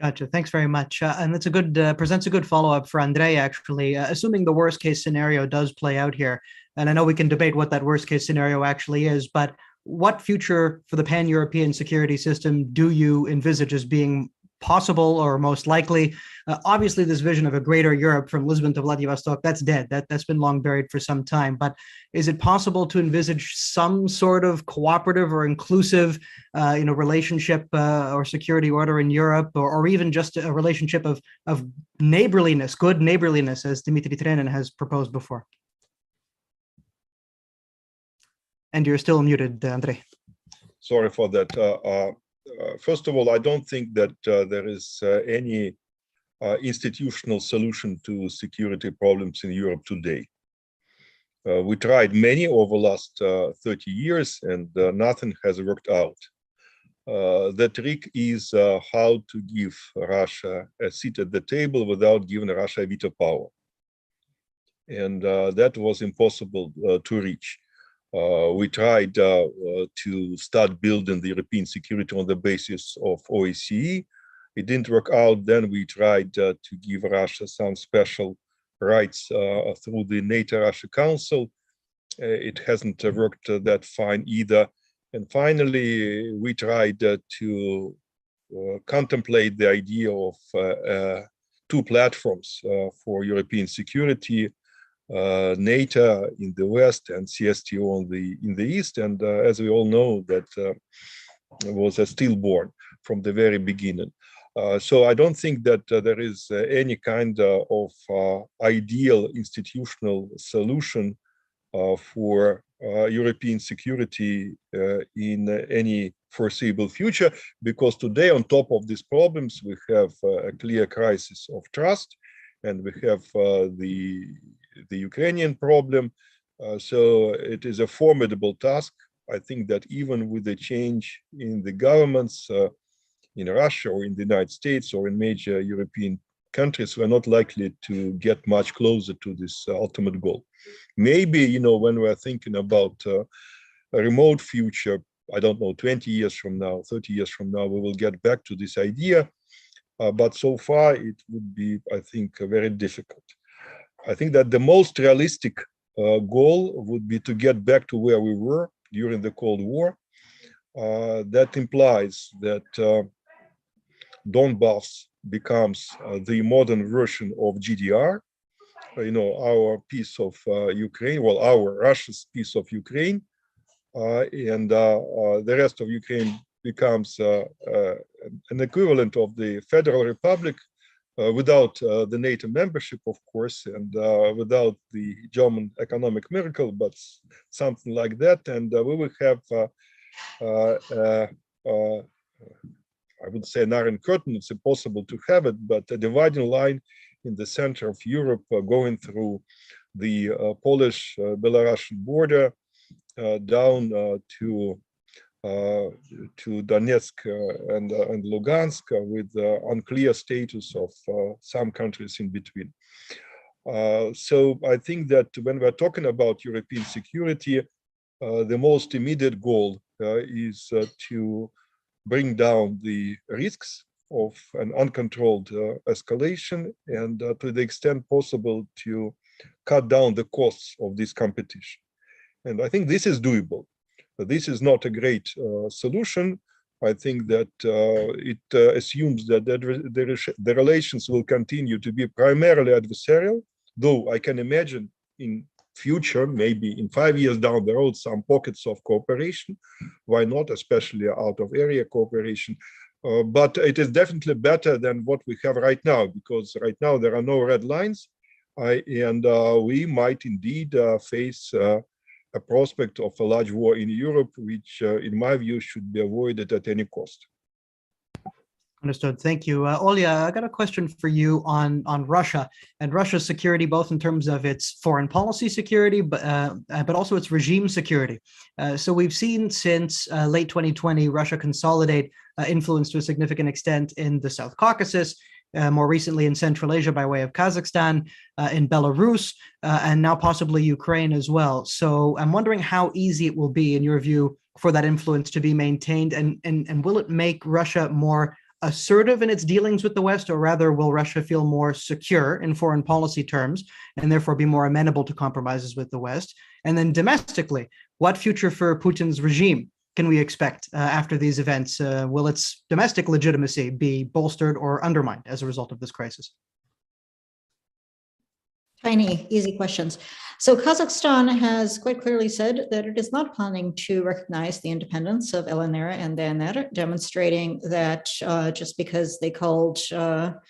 Gotcha. Thanks very much. And that's a good presents a good follow-up for Andrey, actually. Assuming the worst case scenario does play out here, and I know we can debate what that worst case scenario actually is, but what future for the pan-European security system do you envisage as being possible or most likely? Obviously, this vision of a greater Europe from Lisbon to Vladivostok, that's dead. That's been long buried for some time. But is it possible to envisage some sort of cooperative or inclusive, relationship or security order in Europe, or even just a relationship of neighborliness, good neighborliness, as Dmitry Trenin has proposed before? And you're still muted, Andrey. Sorry for that. First of all, I don't think that there is any institutional solution to security problems in Europe today. We tried many over the last 30 years and nothing has worked out. The trick is how to give Russia a seat at the table without giving Russia a veto power. And that was impossible to reach. We tried to start building the European security on the basis of OSCE. It didn't work out. Then we tried to give Russia some special rights through the NATO-Russia Council. It hasn't worked that fine either. And finally, we tried to contemplate the idea of two platforms for European security. NATO in the West and CSTO in the East, and as we all know, that was a stillborn from the very beginning. So I don't think that there is any kind of ideal institutional solution for European security in any foreseeable future, because today, on top of these problems, we have a clear crisis of trust, and we have the Ukrainian problem. So it is a formidable task. I think that even with the change in the governments in Russia or in the United States or in major European countries, we're not likely to get much closer to this ultimate goal. Maybe, when we're thinking about a remote future, I don't know, 20 years from now, 30 years from now, we will get back to this idea. But so far, it would be, I think, very difficult. I think that the most realistic goal would be to get back to where we were during the Cold War. That implies that Donbass becomes the modern version of GDR, our piece of Ukraine, well, our Russia's piece of Ukraine, and the rest of Ukraine becomes an equivalent of the Federal Republic, without the NATO membership, of course, and without the German economic miracle, but something like that. And we will have, I would say, an iron curtain. It's impossible to have it, but a dividing line in the center of Europe going through the Polish-Belarusian border down to Donetsk and Lugansk with unclear status of some countries in between. So I think that when we're talking about European security, the most immediate goal is to bring down the risks of an uncontrolled escalation and to the extent possible to cut down the costs of this competition. And I think this is doable. This is not a great solution. I think that it assumes that the relations will continue to be primarily adversarial, though I can imagine in future, maybe in 5 years down the road, some pockets of cooperation. Why not, especially out of area cooperation? But it is definitely better than what we have right now, because right now there are no red lines, and we might indeed face a prospect of a large war in Europe, which, in my view, should be avoided at any cost. Understood. Thank you. Olga, I got a question for you on Russia and Russia's security, both in terms of its foreign policy security, but also its regime security. So we've seen since late 2020, Russia consolidate influence to a significant extent in the South Caucasus, more recently in Central Asia by way of Kazakhstan, in Belarus, and now possibly Ukraine as well. So I'm wondering how easy it will be, in your view, for that influence to be maintained, and will it make Russia more assertive in its dealings with the West, or rather will Russia feel more secure in foreign policy terms and therefore be more amenable to compromises with the West? And then domestically, what future for Putin's regime can we expect after these events? Will its domestic legitimacy be bolstered or undermined as a result of this crisis? Tiny, easy questions. So Kazakhstan has quite clearly said that it is not planning to recognize the independence of LNR and DNR, demonstrating that just because they called the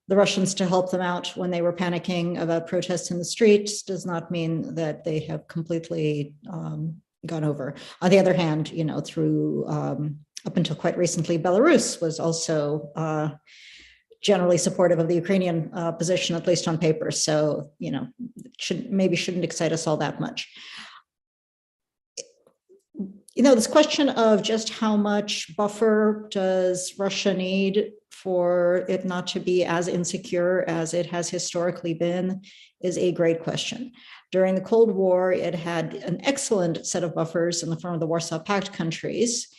Russians to help them out when they were panicking about protests in the streets does not mean that they have completely gone over. On the other hand, you know, through up until quite recently, Belarus was also generally supportive of the Ukrainian position, at least on paper. So, you know, shouldn't excite us all that much. You know, this question of just how much buffer does Russia need for it not to be as insecure as it has historically been is a great question. During the Cold War, it had an excellent set of buffers in the form of the Warsaw Pact countries,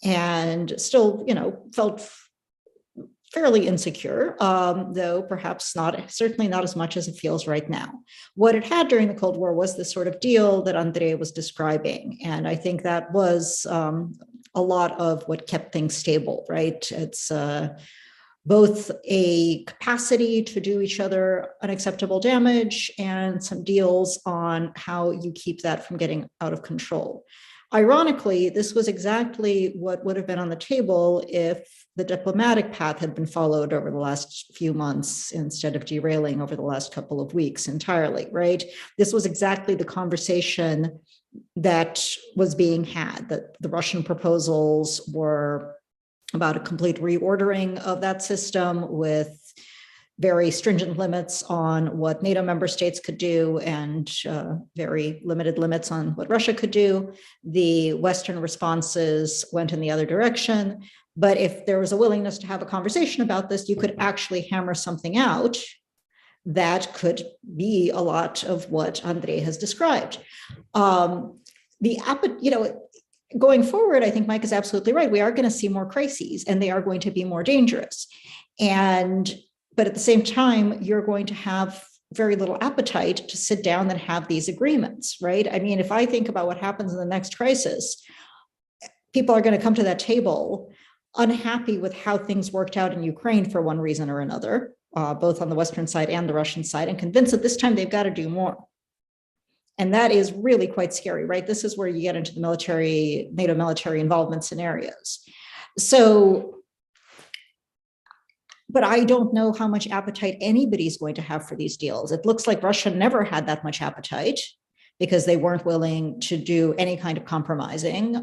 and still, you know, felt fairly insecure, though perhaps certainly not as much as it feels right now. What it had during the Cold War was this sort of deal that Andrey was describing. And I think that was a lot of what kept things stable, right? It's both a capacity to do each other unacceptable damage and some deals on how you keep that from getting out of control. Ironically, this was exactly what would have been on the table if the diplomatic path had been followed over the last few months instead of derailing over the last couple of weeks entirely, right? This was exactly the conversation that was being had, that the Russian proposals were about a complete reordering of that system with very stringent limits on what NATO member states could do and very limited limits on what Russia could do. The Western responses went in the other direction. But if there was a willingness to have a conversation about this, you could actually hammer something out that could be a lot of what Andrey has described. Going forward, I think Mike is absolutely right. We are going to see more crises, and they are going to be more dangerous. But at the same time, you're going to have very little appetite to sit down and have these agreements, right? I mean, if I think about what happens in the next crisis, people are going to come to that table unhappy with how things worked out in Ukraine for one reason or another, both on the Western side and the Russian side, and convinced that this time they've got to do more. And that is really quite scary, right? This is where you get into the NATO military involvement scenarios. So But I don't know how much appetite anybody's going to have for these deals. It looks like Russia never had that much appetite because they weren't willing to do any kind of compromising.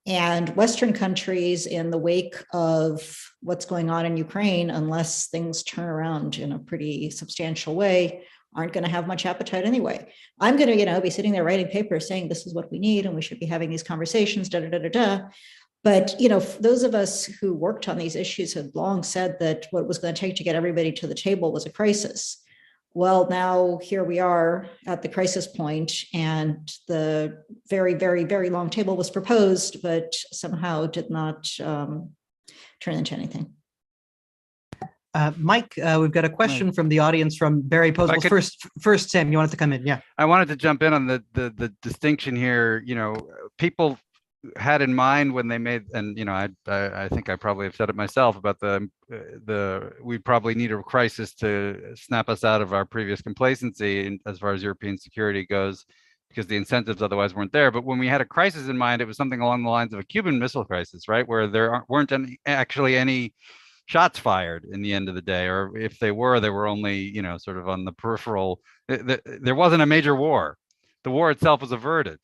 And Western countries, in the wake of what's going on in Ukraine, unless things turn around in a pretty substantial way, aren't going to have much appetite anyway. I'm going to, be sitting there writing papers saying this is what we need and we should be having these conversations, da da da da da. But those of us who worked on these issues had long said that what it was going to take to get everybody to the table was a crisis. Well, now here we are at the crisis point, and the very, very, very long table was proposed, but somehow did not turn into anything. Mike, we've got a question from the audience from Barry Post. Well, first, Sam, you wanted to come in? Yeah. I wanted to jump in on the distinction here. People had in mind when they made, and I think I probably have said it myself about we probably need a crisis to snap us out of our previous complacency as far as European security goes, because the incentives otherwise weren't there. But when we had a crisis in mind, it was something along the lines of a Cuban Missile Crisis, right, where there weren't actually any shots fired in the end of the day, or if they were only sort of on the peripheral. There wasn't a major war. The war itself was averted.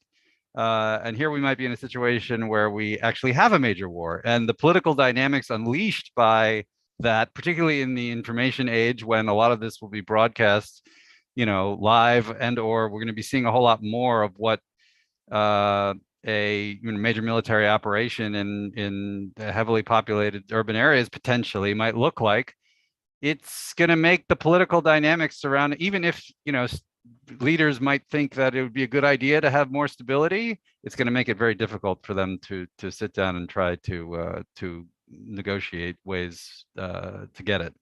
And here we might be in a situation where we actually have a major war, and the political dynamics unleashed by that, particularly in the information age when a lot of this will be broadcast, live, and or we're going to be seeing a whole lot more of what a major military operation in heavily populated urban areas potentially might look like. It's going to make the political dynamics around, even if leaders might think that it would be a good idea to have more stability, it's going to make it very difficult for them to sit down and try to negotiate ways to get it.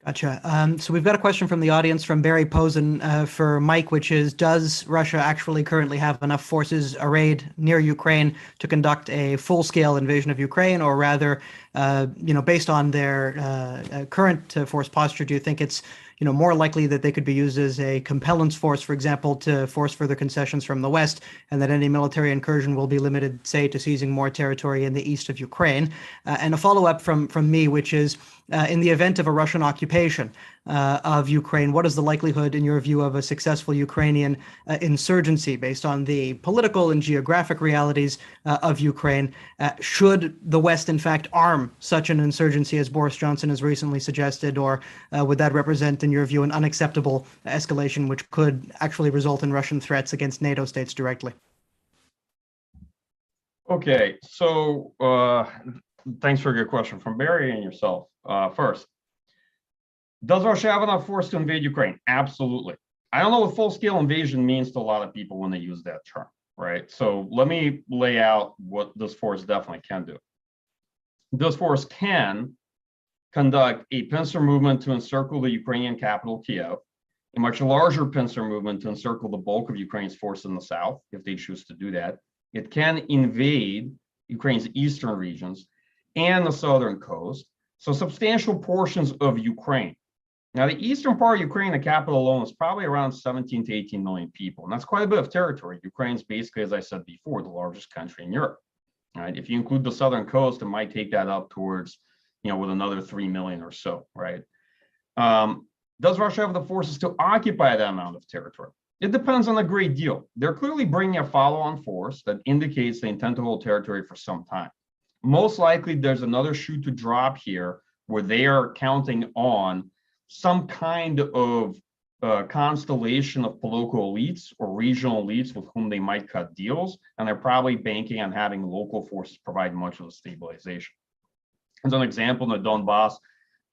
Gotcha. So we've got a question from the audience from Barry Posen for Mike, which is, does Russia actually currently have enough forces arrayed near Ukraine to conduct a full-scale invasion of Ukraine, or rather, based on their current force posture, do you think it's more likely that they could be used as a compellence force, for example, to force further concessions from the West, and that any military incursion will be limited, say, to seizing more territory in the east of Ukraine? And a follow-up from me, which is, in the event of a Russian occupation of Ukraine, what is the likelihood, in your view, of a successful Ukrainian insurgency based on the political and geographic realities of Ukraine? Should the West, in fact, arm such an insurgency as Boris Johnson has recently suggested, or would that represent, in your view, an unacceptable escalation which could actually result in Russian threats against NATO states directly? Okay, so thanks for a good question from Barry and yourself. First, does Russia have enough force to invade Ukraine? Absolutely. I don't know what full-scale invasion means to a lot of people when they use that term, right? So let me lay out what this force definitely can do. This force can conduct a pincer movement to encircle the Ukrainian capital, Kyiv, a much larger pincer movement to encircle the bulk of Ukraine's force in the south, if they choose to do that. It can invade Ukraine's eastern regions and the southern coast, so substantial portions of Ukraine. Now, the eastern part of Ukraine, the capital alone, is probably around 17 to 18 million people, and that's quite a bit of territory. Ukraine's basically, as I said before, the largest country in Europe. Right? If you include the southern coast, it might take that up towards, with another 3 million or so, right? Does Russia have the forces to occupy that amount of territory? It depends on a great deal. They're clearly bringing a follow-on force that indicates they intend to hold territory for some time. Most likely, there's another shoe to drop here where they are counting on some kind of constellation of political elites or regional elites with whom they might cut deals, and they're probably banking on having local forces provide much of the stabilization. As an example, in the Donbass,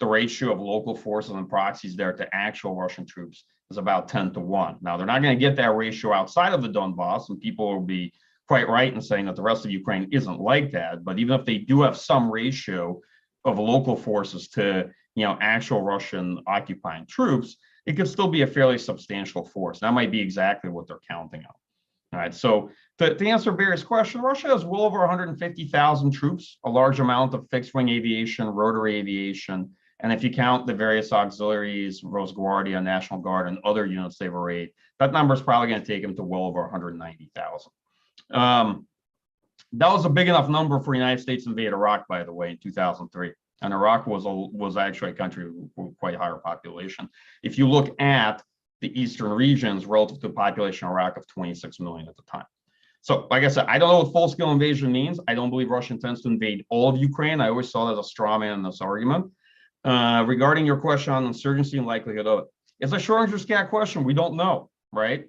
the ratio of local forces and proxies there to actual Russian troops is about 10 to 1. Now, they're not going to get that ratio outside of the Donbass, and people will be quite right in saying that the rest of Ukraine isn't like that. But even if they do have some ratio of local forces to actual Russian occupying troops, it could still be a fairly substantial force. That might be exactly what they're counting on. All right, so to answer Barry's question, Russia has well over 150,000 troops, a large amount of fixed-wing aviation, rotary aviation, and if you count the various auxiliaries, Rosguardia, National Guard, and other units they've arrayed, that number is probably going to take them to well over 190,000. That was a big enough number for the United States to invade Iraq, by the way, in 2003. And Iraq was actually a country with quite higher population. If you look at the eastern regions relative to the population of Iraq of 26 million at the time. So, like I said, I don't know what full-scale invasion means. I don't believe Russia intends to invade all of Ukraine. I always saw that as a straw man in this argument. Regarding your question on insurgency and likelihood of it, it's a short answer scat question. We don't know, right?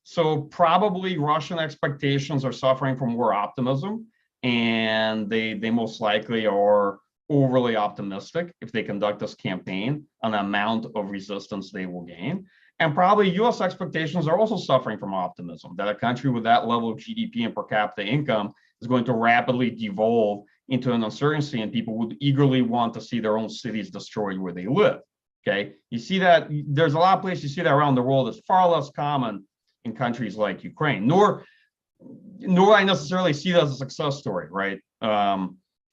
So probably Russian expectations are suffering from more optimism, and they most likely are overly optimistic if they conduct this campaign on the amount of resistance they will gain. And probably US expectations are also suffering from optimism that a country with that level of GDP and per capita income is going to rapidly devolve into an insurgency, and people would eagerly want to see their own cities destroyed where they live. Okay, you see that there's a lot of places you see that around the world. It's far less common in countries like Ukraine, nor I necessarily see that as a success story, right?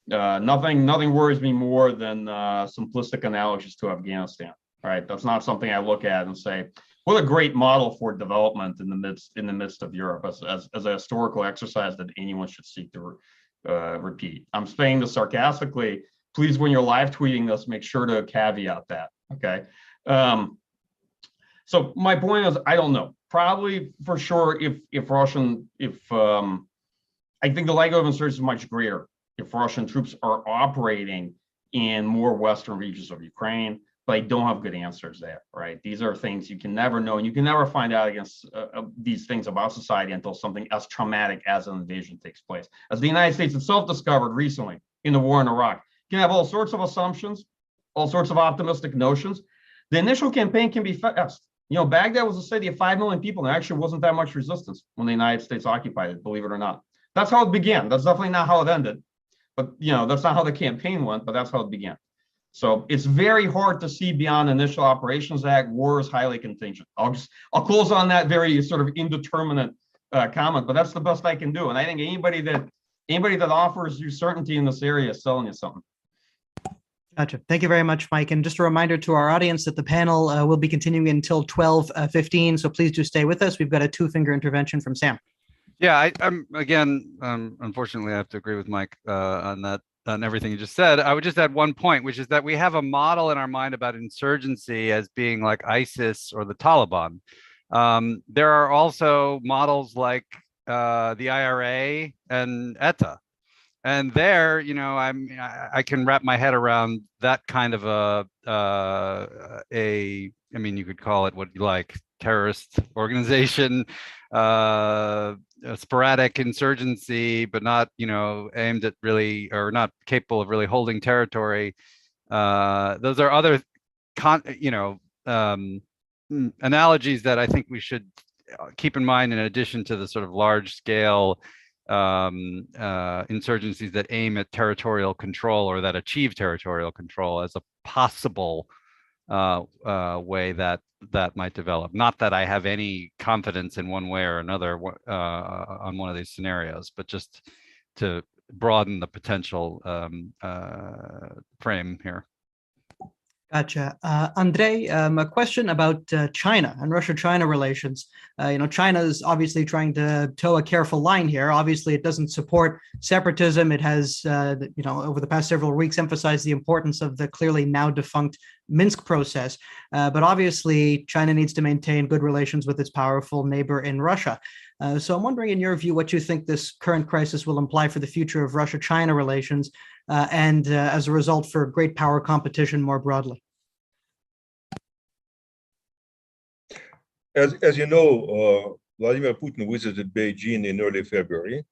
Nothing worries me more than simplistic analogies to Afghanistan. Right, that's not something I look at and say, what a great model for development in the midst of Europe as a historical exercise that anyone should seek to repeat. I'm saying this sarcastically. Please, when you're live tweeting this, make sure to caveat that. Okay. So my point is, I don't know. Probably for sure, I think the likelihood of insurgency is much greater if Russian troops are operating in more western regions of Ukraine. But I don't have good answers there, right? These are things you can never know, and you can never find out against these things about society until something as traumatic as an invasion takes place. As the United States itself discovered recently in the war in Iraq, you can have all sorts of assumptions, all sorts of optimistic notions. The initial campaign can be fast. You know, Baghdad was a city of 5 million people, and there actually wasn't that much resistance when the United States occupied it, believe it or not. That's how it began. That's definitely not how it ended. But, you know, that's not how the campaign went, but that's how it began. So it's very hard to see beyond Initial Operations Act. War is highly contingent. I'll close on that very sort of indeterminate comment, but that's the best I can do. And I think anybody that offers you certainty in this area is selling you something. Gotcha. Thank you very much, Mike. And just a reminder to our audience that the panel will be continuing until 12:15. So please do stay with us. We've got a 2-finger intervention from Sam. Yeah, I'm again, unfortunately, I have to agree with Mike on that. On everything you just said. I would just add one point, which is that we have a model in our mind about insurgency as being like ISIS or the Taliban. There are also models like the IRA and ETA. And there, you know, I can wrap my head around that kind of I mean, you could call it what you like, terrorist organization, a sporadic insurgency, but not, you know, aimed at really, or not capable of really holding territory. Those are other, analogies that I think we should keep in mind in addition to the sort of large scale insurgencies that aim at territorial control or that achieve territorial control as a possible way that might develop. Not that I have any confidence in one way or another on one of these scenarios, but just to broaden the potential frame here. Gotcha. Andrey, a question about China and Russia-China relations. China is obviously trying to toe a careful line here. Obviously, it doesn't support separatism. It has, over the past several weeks, emphasized the importance of the clearly now defunct Minsk process. But obviously, China needs to maintain good relations with its powerful neighbor in Russia. So I'm wondering, in your view, what you think this current crisis will imply for the future of Russia-China relations and as a result for great power competition more broadly. As you know, Vladimir Putin visited Beijing in early February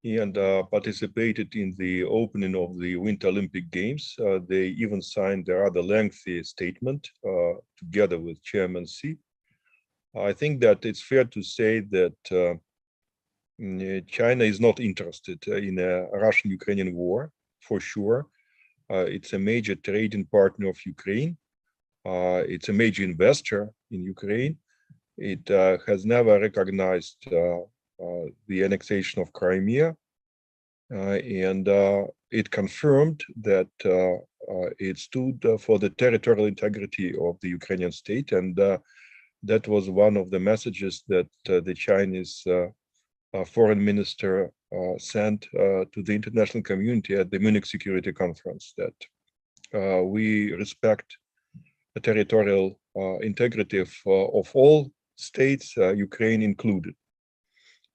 and participated in the opening of the Winter Olympic Games. They even signed a rather lengthy statement together with Chairman Xi. I think that it's fair to say that China is not interested in a Russian-Ukrainian war, for sure. It's a major trading partner of Ukraine. It's a major investor in Ukraine. It has never recognized the annexation of Crimea, and it confirmed that it stood for the territorial integrity of the Ukrainian state, and that was one of the messages that the Chinese foreign minister sent to the international community at the Munich Security Conference, that we respect the territorial integrity of all states, Ukraine included.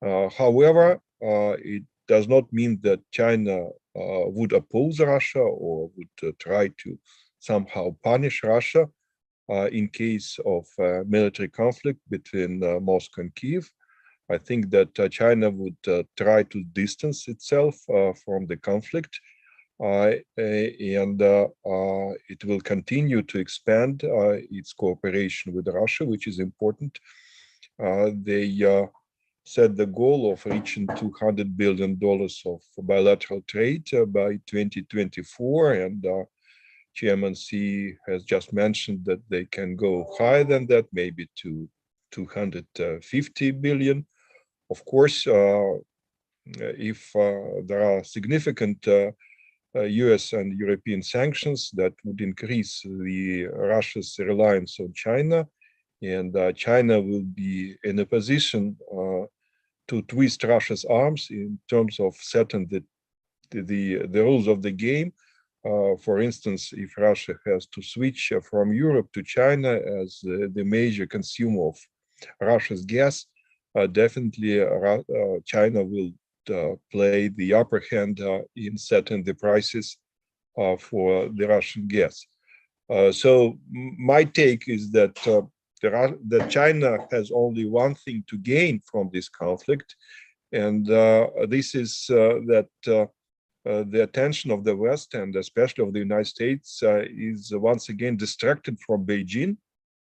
However, it does not mean that China would oppose Russia or would try to somehow punish Russia in case of military conflict between Moscow and Kyiv. I think that China would try to distance itself from the conflict, and it will continue to expand its cooperation with Russia, which is important. They set the goal of reaching $200 billion of bilateral trade by 2024, and Chairman Xi has just mentioned that they can go higher than that, maybe to 250 billion. Of course, if there are significant US and European sanctions that would increase Russia's reliance on China, and China will be in a position to twist Russia's arms in terms of setting the rules of the game. For instance, if Russia has to switch from Europe to China as the major consumer of Russia's gas, definitely China will play the upper hand in setting the prices for the Russian gas. So my take is that that China has only one thing to gain from this conflict, and this is that the attention of the West and especially of the United States is once again distracted from Beijing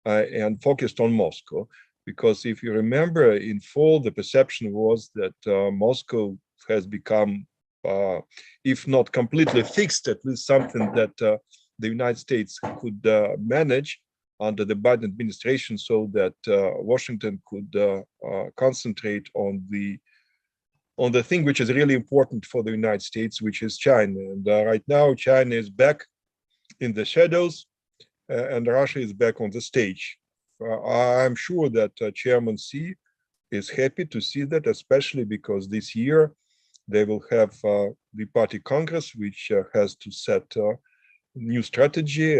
and focused on Moscow. Because if you remember, in fall, the perception was that Moscow has become, if not completely fixed, at least something that the United States could manage under the Biden administration, so that Washington could concentrate on the thing which is really important for the United States, which is China. And right now, China is back in the shadows, and Russia is back on the stage. I'm sure that Chairman Xi is happy to see that, especially because this year they will have the party Congress, which has to set new strategy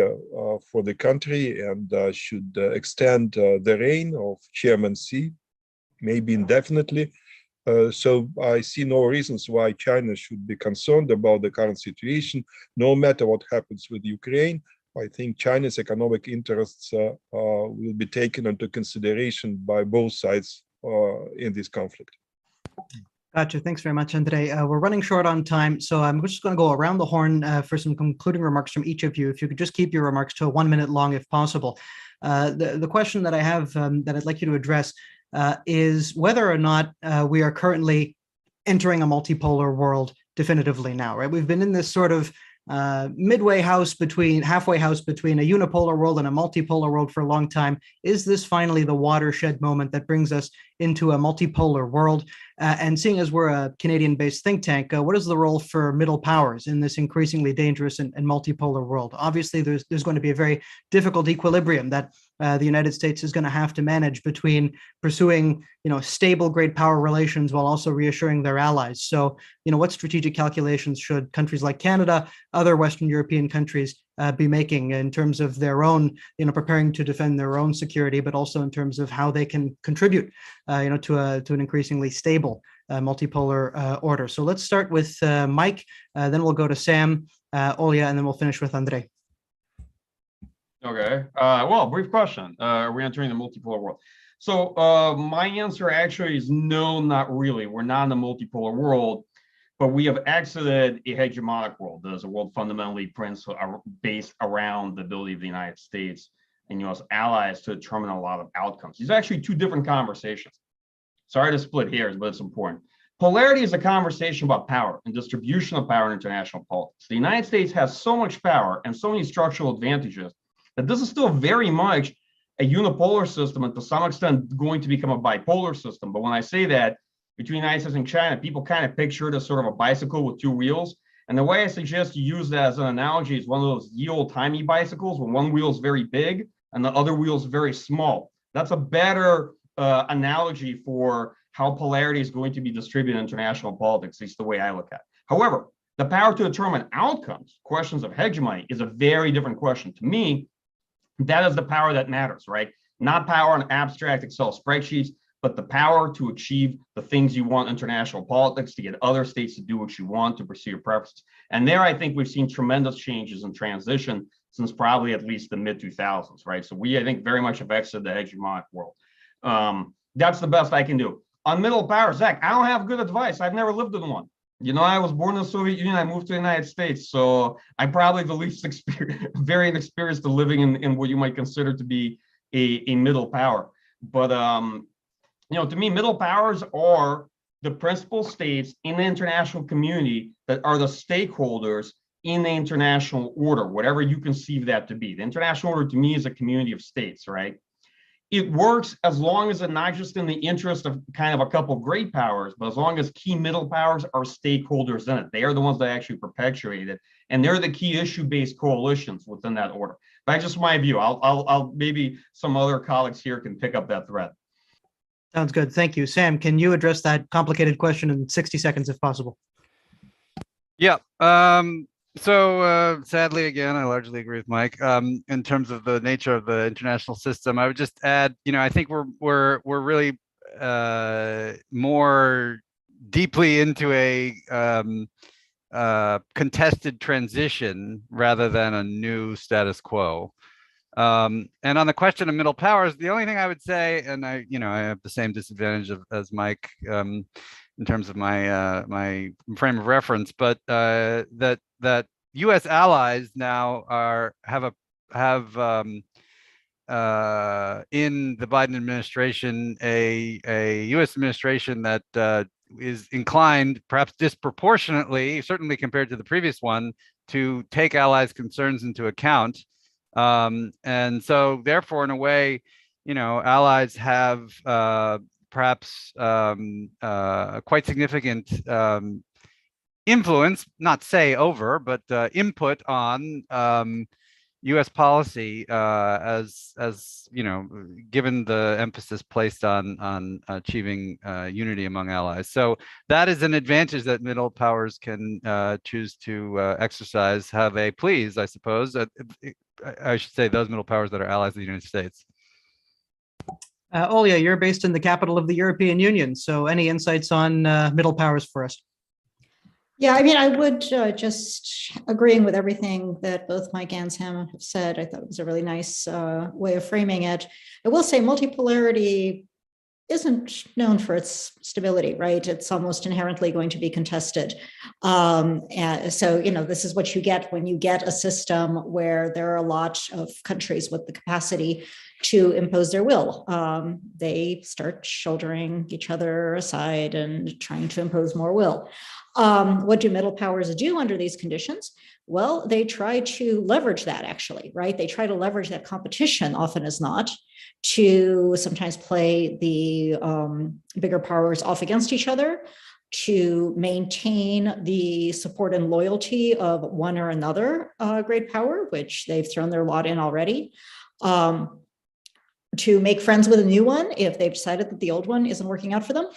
for the country and should extend the reign of Chairman Xi, maybe indefinitely. So I see no reasons why China should be concerned about the current situation, no matter what happens with Ukraine. I think China's economic interests will be taken into consideration by both sides in this conflict. Gotcha. Thanks very much, Andrey. We're running short on time, so I'm just going to go around the horn for some concluding remarks from each of you. If you could just keep your remarks to 1 minute long, if possible. The question that I have that I'd like you to address is whether or not we are currently entering a multipolar world definitively now, right? We've been in this sort of halfway house between a unipolar world and a multipolar world for a long time. Is this finally the watershed moment that brings us into a multipolar world? And seeing as we're a Canadian-based think tank, what is the role for middle powers in this increasingly dangerous and multipolar world? Obviously, there's going to be a very difficult equilibrium that the United States is going to have to manage between pursuing, stable great power relations while also reassuring their allies. So, what strategic calculations should countries like Canada, other Western European countries be making in terms of their own, preparing to defend their own security, but also in terms of how they can contribute, to an increasingly stable multipolar order. So let's start with Mike, then we'll go to Sam, Olga, and then we'll finish with Andrey. Okay. Well, brief question. Are we entering the multipolar world? So my answer actually is no, not really. We're not in a multipolar world, but we have exited a hegemonic world. There's a world fundamentally based around the ability of the United States and U.S. allies to determine a lot of outcomes. These are actually two different conversations. Sorry to split hairs, but it's important. Polarity is a conversation about power and distribution of power in international politics. The United States has so much power and so many structural advantages that this is still very much a unipolar system and to some extent going to become a bipolar system. But when I say that, between the United States and China, people kind of picture it as sort of a bicycle with two wheels. And the way I suggest you use that as an analogy is one of those ye old timey bicycles when one wheel is very big and the other wheel is very small. That's a better analogy for how polarity is going to be distributed in international politics, at least the way I look at it. However, The power to determine outcomes, questions of hegemony, is a very different question. To me, that is the power that matters, right? Not power on abstract Excel spreadsheets, but the power to achieve the things you want in international politics, to get other states to do what you want, to pursue your preferences. And there, I think we've seen tremendous changes in transition since probably at least the mid-2000s, right? So we, I think, very much have exited the hegemonic world. That's the best I can do. On middle power, Zach, I don't have good advice. I've never lived in one. You know, I was born in the Soviet Union. I moved to the United States. So I'm probably the least very inexperienced in living in what you might consider to be a middle power. But, you know, to me, middle powers are the principal states in the international community that are the stakeholders in the international order, whatever you conceive that to be. The international order to me is a community of states, right? It works as long as it's not just in the interest of kind of a couple of great powers, but as long as key middle powers are stakeholders in it. They are the ones that actually perpetuate it, and they're the key issue-based coalitions within that order. But that's just my view. I'll maybe some other colleagues here can pick up that thread. Sounds good. Thank you. Sam, can you address that complicated question in 60 seconds if possible? Yeah. So sadly, again, I largely agree with Mike. In terms of the nature of the international system, I would just add, you know, I think we're really more deeply into a contested transition rather than a new status quo. And on the question of middle powers, the only thing I would say, and I have the same disadvantage as Mike in terms of my my frame of reference, but that U.S. allies now have in the Biden administration a U.S. administration that is inclined, perhaps disproportionately, certainly compared to the previous one, to take allies' concerns into account. And so, therefore, in a way, you know, allies have perhaps quite significant influence, not say over, but input on U.S. policy as you know, given the emphasis placed on achieving unity among allies. So that is an advantage that middle powers can choose to exercise how they please, I suppose. I should say those middle powers that are allies of the United States. Olga, you're based in the capital of the European Union. So any insights on middle powers for us? Yeah, I mean, I would just agreeing with everything that both Mike and Sam have said. I thought it was a really nice way of framing it. I will say multipolarity isn't known for its stability, right? It's almost inherently going to be contested. And so, you know, this is what you get when you get a system where there are a lot of countries with the capacity to impose their will. They start shouldering each other aside and trying to impose more will. What do middle powers do under these conditions? Well, they try to leverage that, actually, right? They try to leverage that competition, often as not, to sometimes play the bigger powers off against each other, to maintain the support and loyalty of one or another great power, which they've thrown their lot in already, to make friends with a new one if they've decided that the old one isn't working out for them.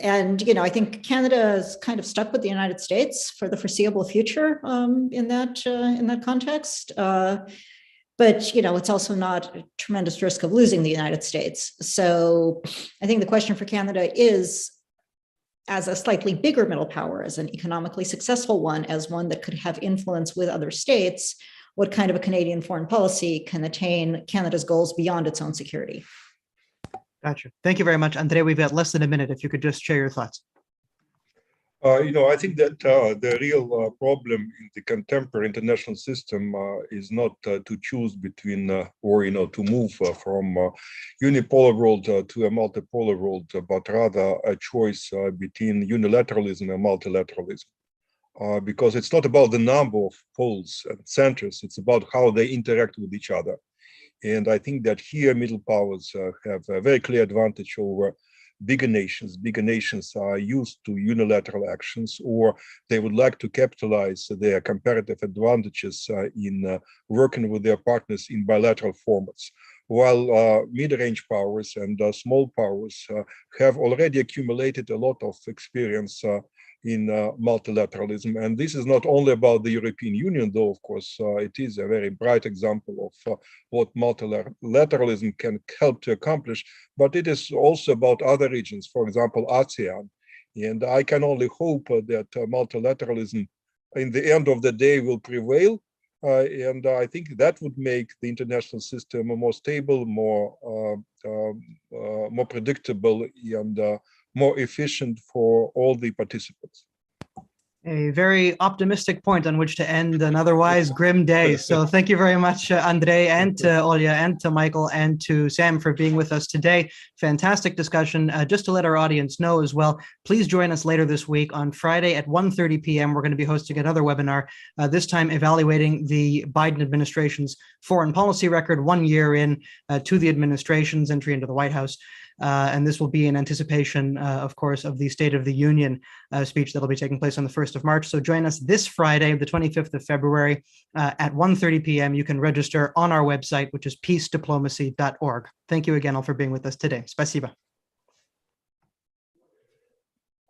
And, you know, I think Canada is kind of stuck with the United States for the foreseeable future in that context. But, you know, it's also not a tremendous risk of losing the United States. So I think the question for Canada is, as a slightly bigger middle power, as an economically successful one, as one that could have influence with other states, what kind of a Canadian foreign policy can attain Canada's goals beyond its own security? Gotcha. Thank you very much. Andrey, we've got less than a minute. If you could just share your thoughts. You know, I think that the real problem in the contemporary international system is not to choose between or, you know, to move from unipolar world to a multipolar world, but rather a choice between unilateralism and multilateralism. Because it's not about the number of poles and centers, it's about how they interact with each other. And I think that here middle powers have a very clear advantage over bigger nations. Bigger nations are used to unilateral actions, or they would like to capitalize their comparative advantages in working with their partners in bilateral formats. while mid-range powers and small powers have already accumulated a lot of experience in multilateralism. And this is not only about the European Union, though, of course, it is a very bright example of what multilateralism can help to accomplish, but it is also about other regions, for example, ASEAN. And I can only hope that multilateralism, in the end of the day, will prevail. And I think that would make the international system more stable, more predictable, and more efficient for all the participants. A very optimistic point on which to end an otherwise grim day. So thank you very much, Andrey, and to Olga, and to Michael, and to Sam for being with us today. Fantastic discussion. Just to let our audience know as well, please join us later this week on Friday at 1:30 p.m. We're going to be hosting another webinar, this time evaluating the Biden administration's foreign policy record 1 year in to the administration's entry into the White House. And this will be in anticipation, of course, of the State of the Union speech that will be taking place on the 1st of March. So join us this Friday, the 25th of February at 1:30 p.m. You can register on our website, which is peacediplomacy.org. Thank you again all for being with us today. Spasiba.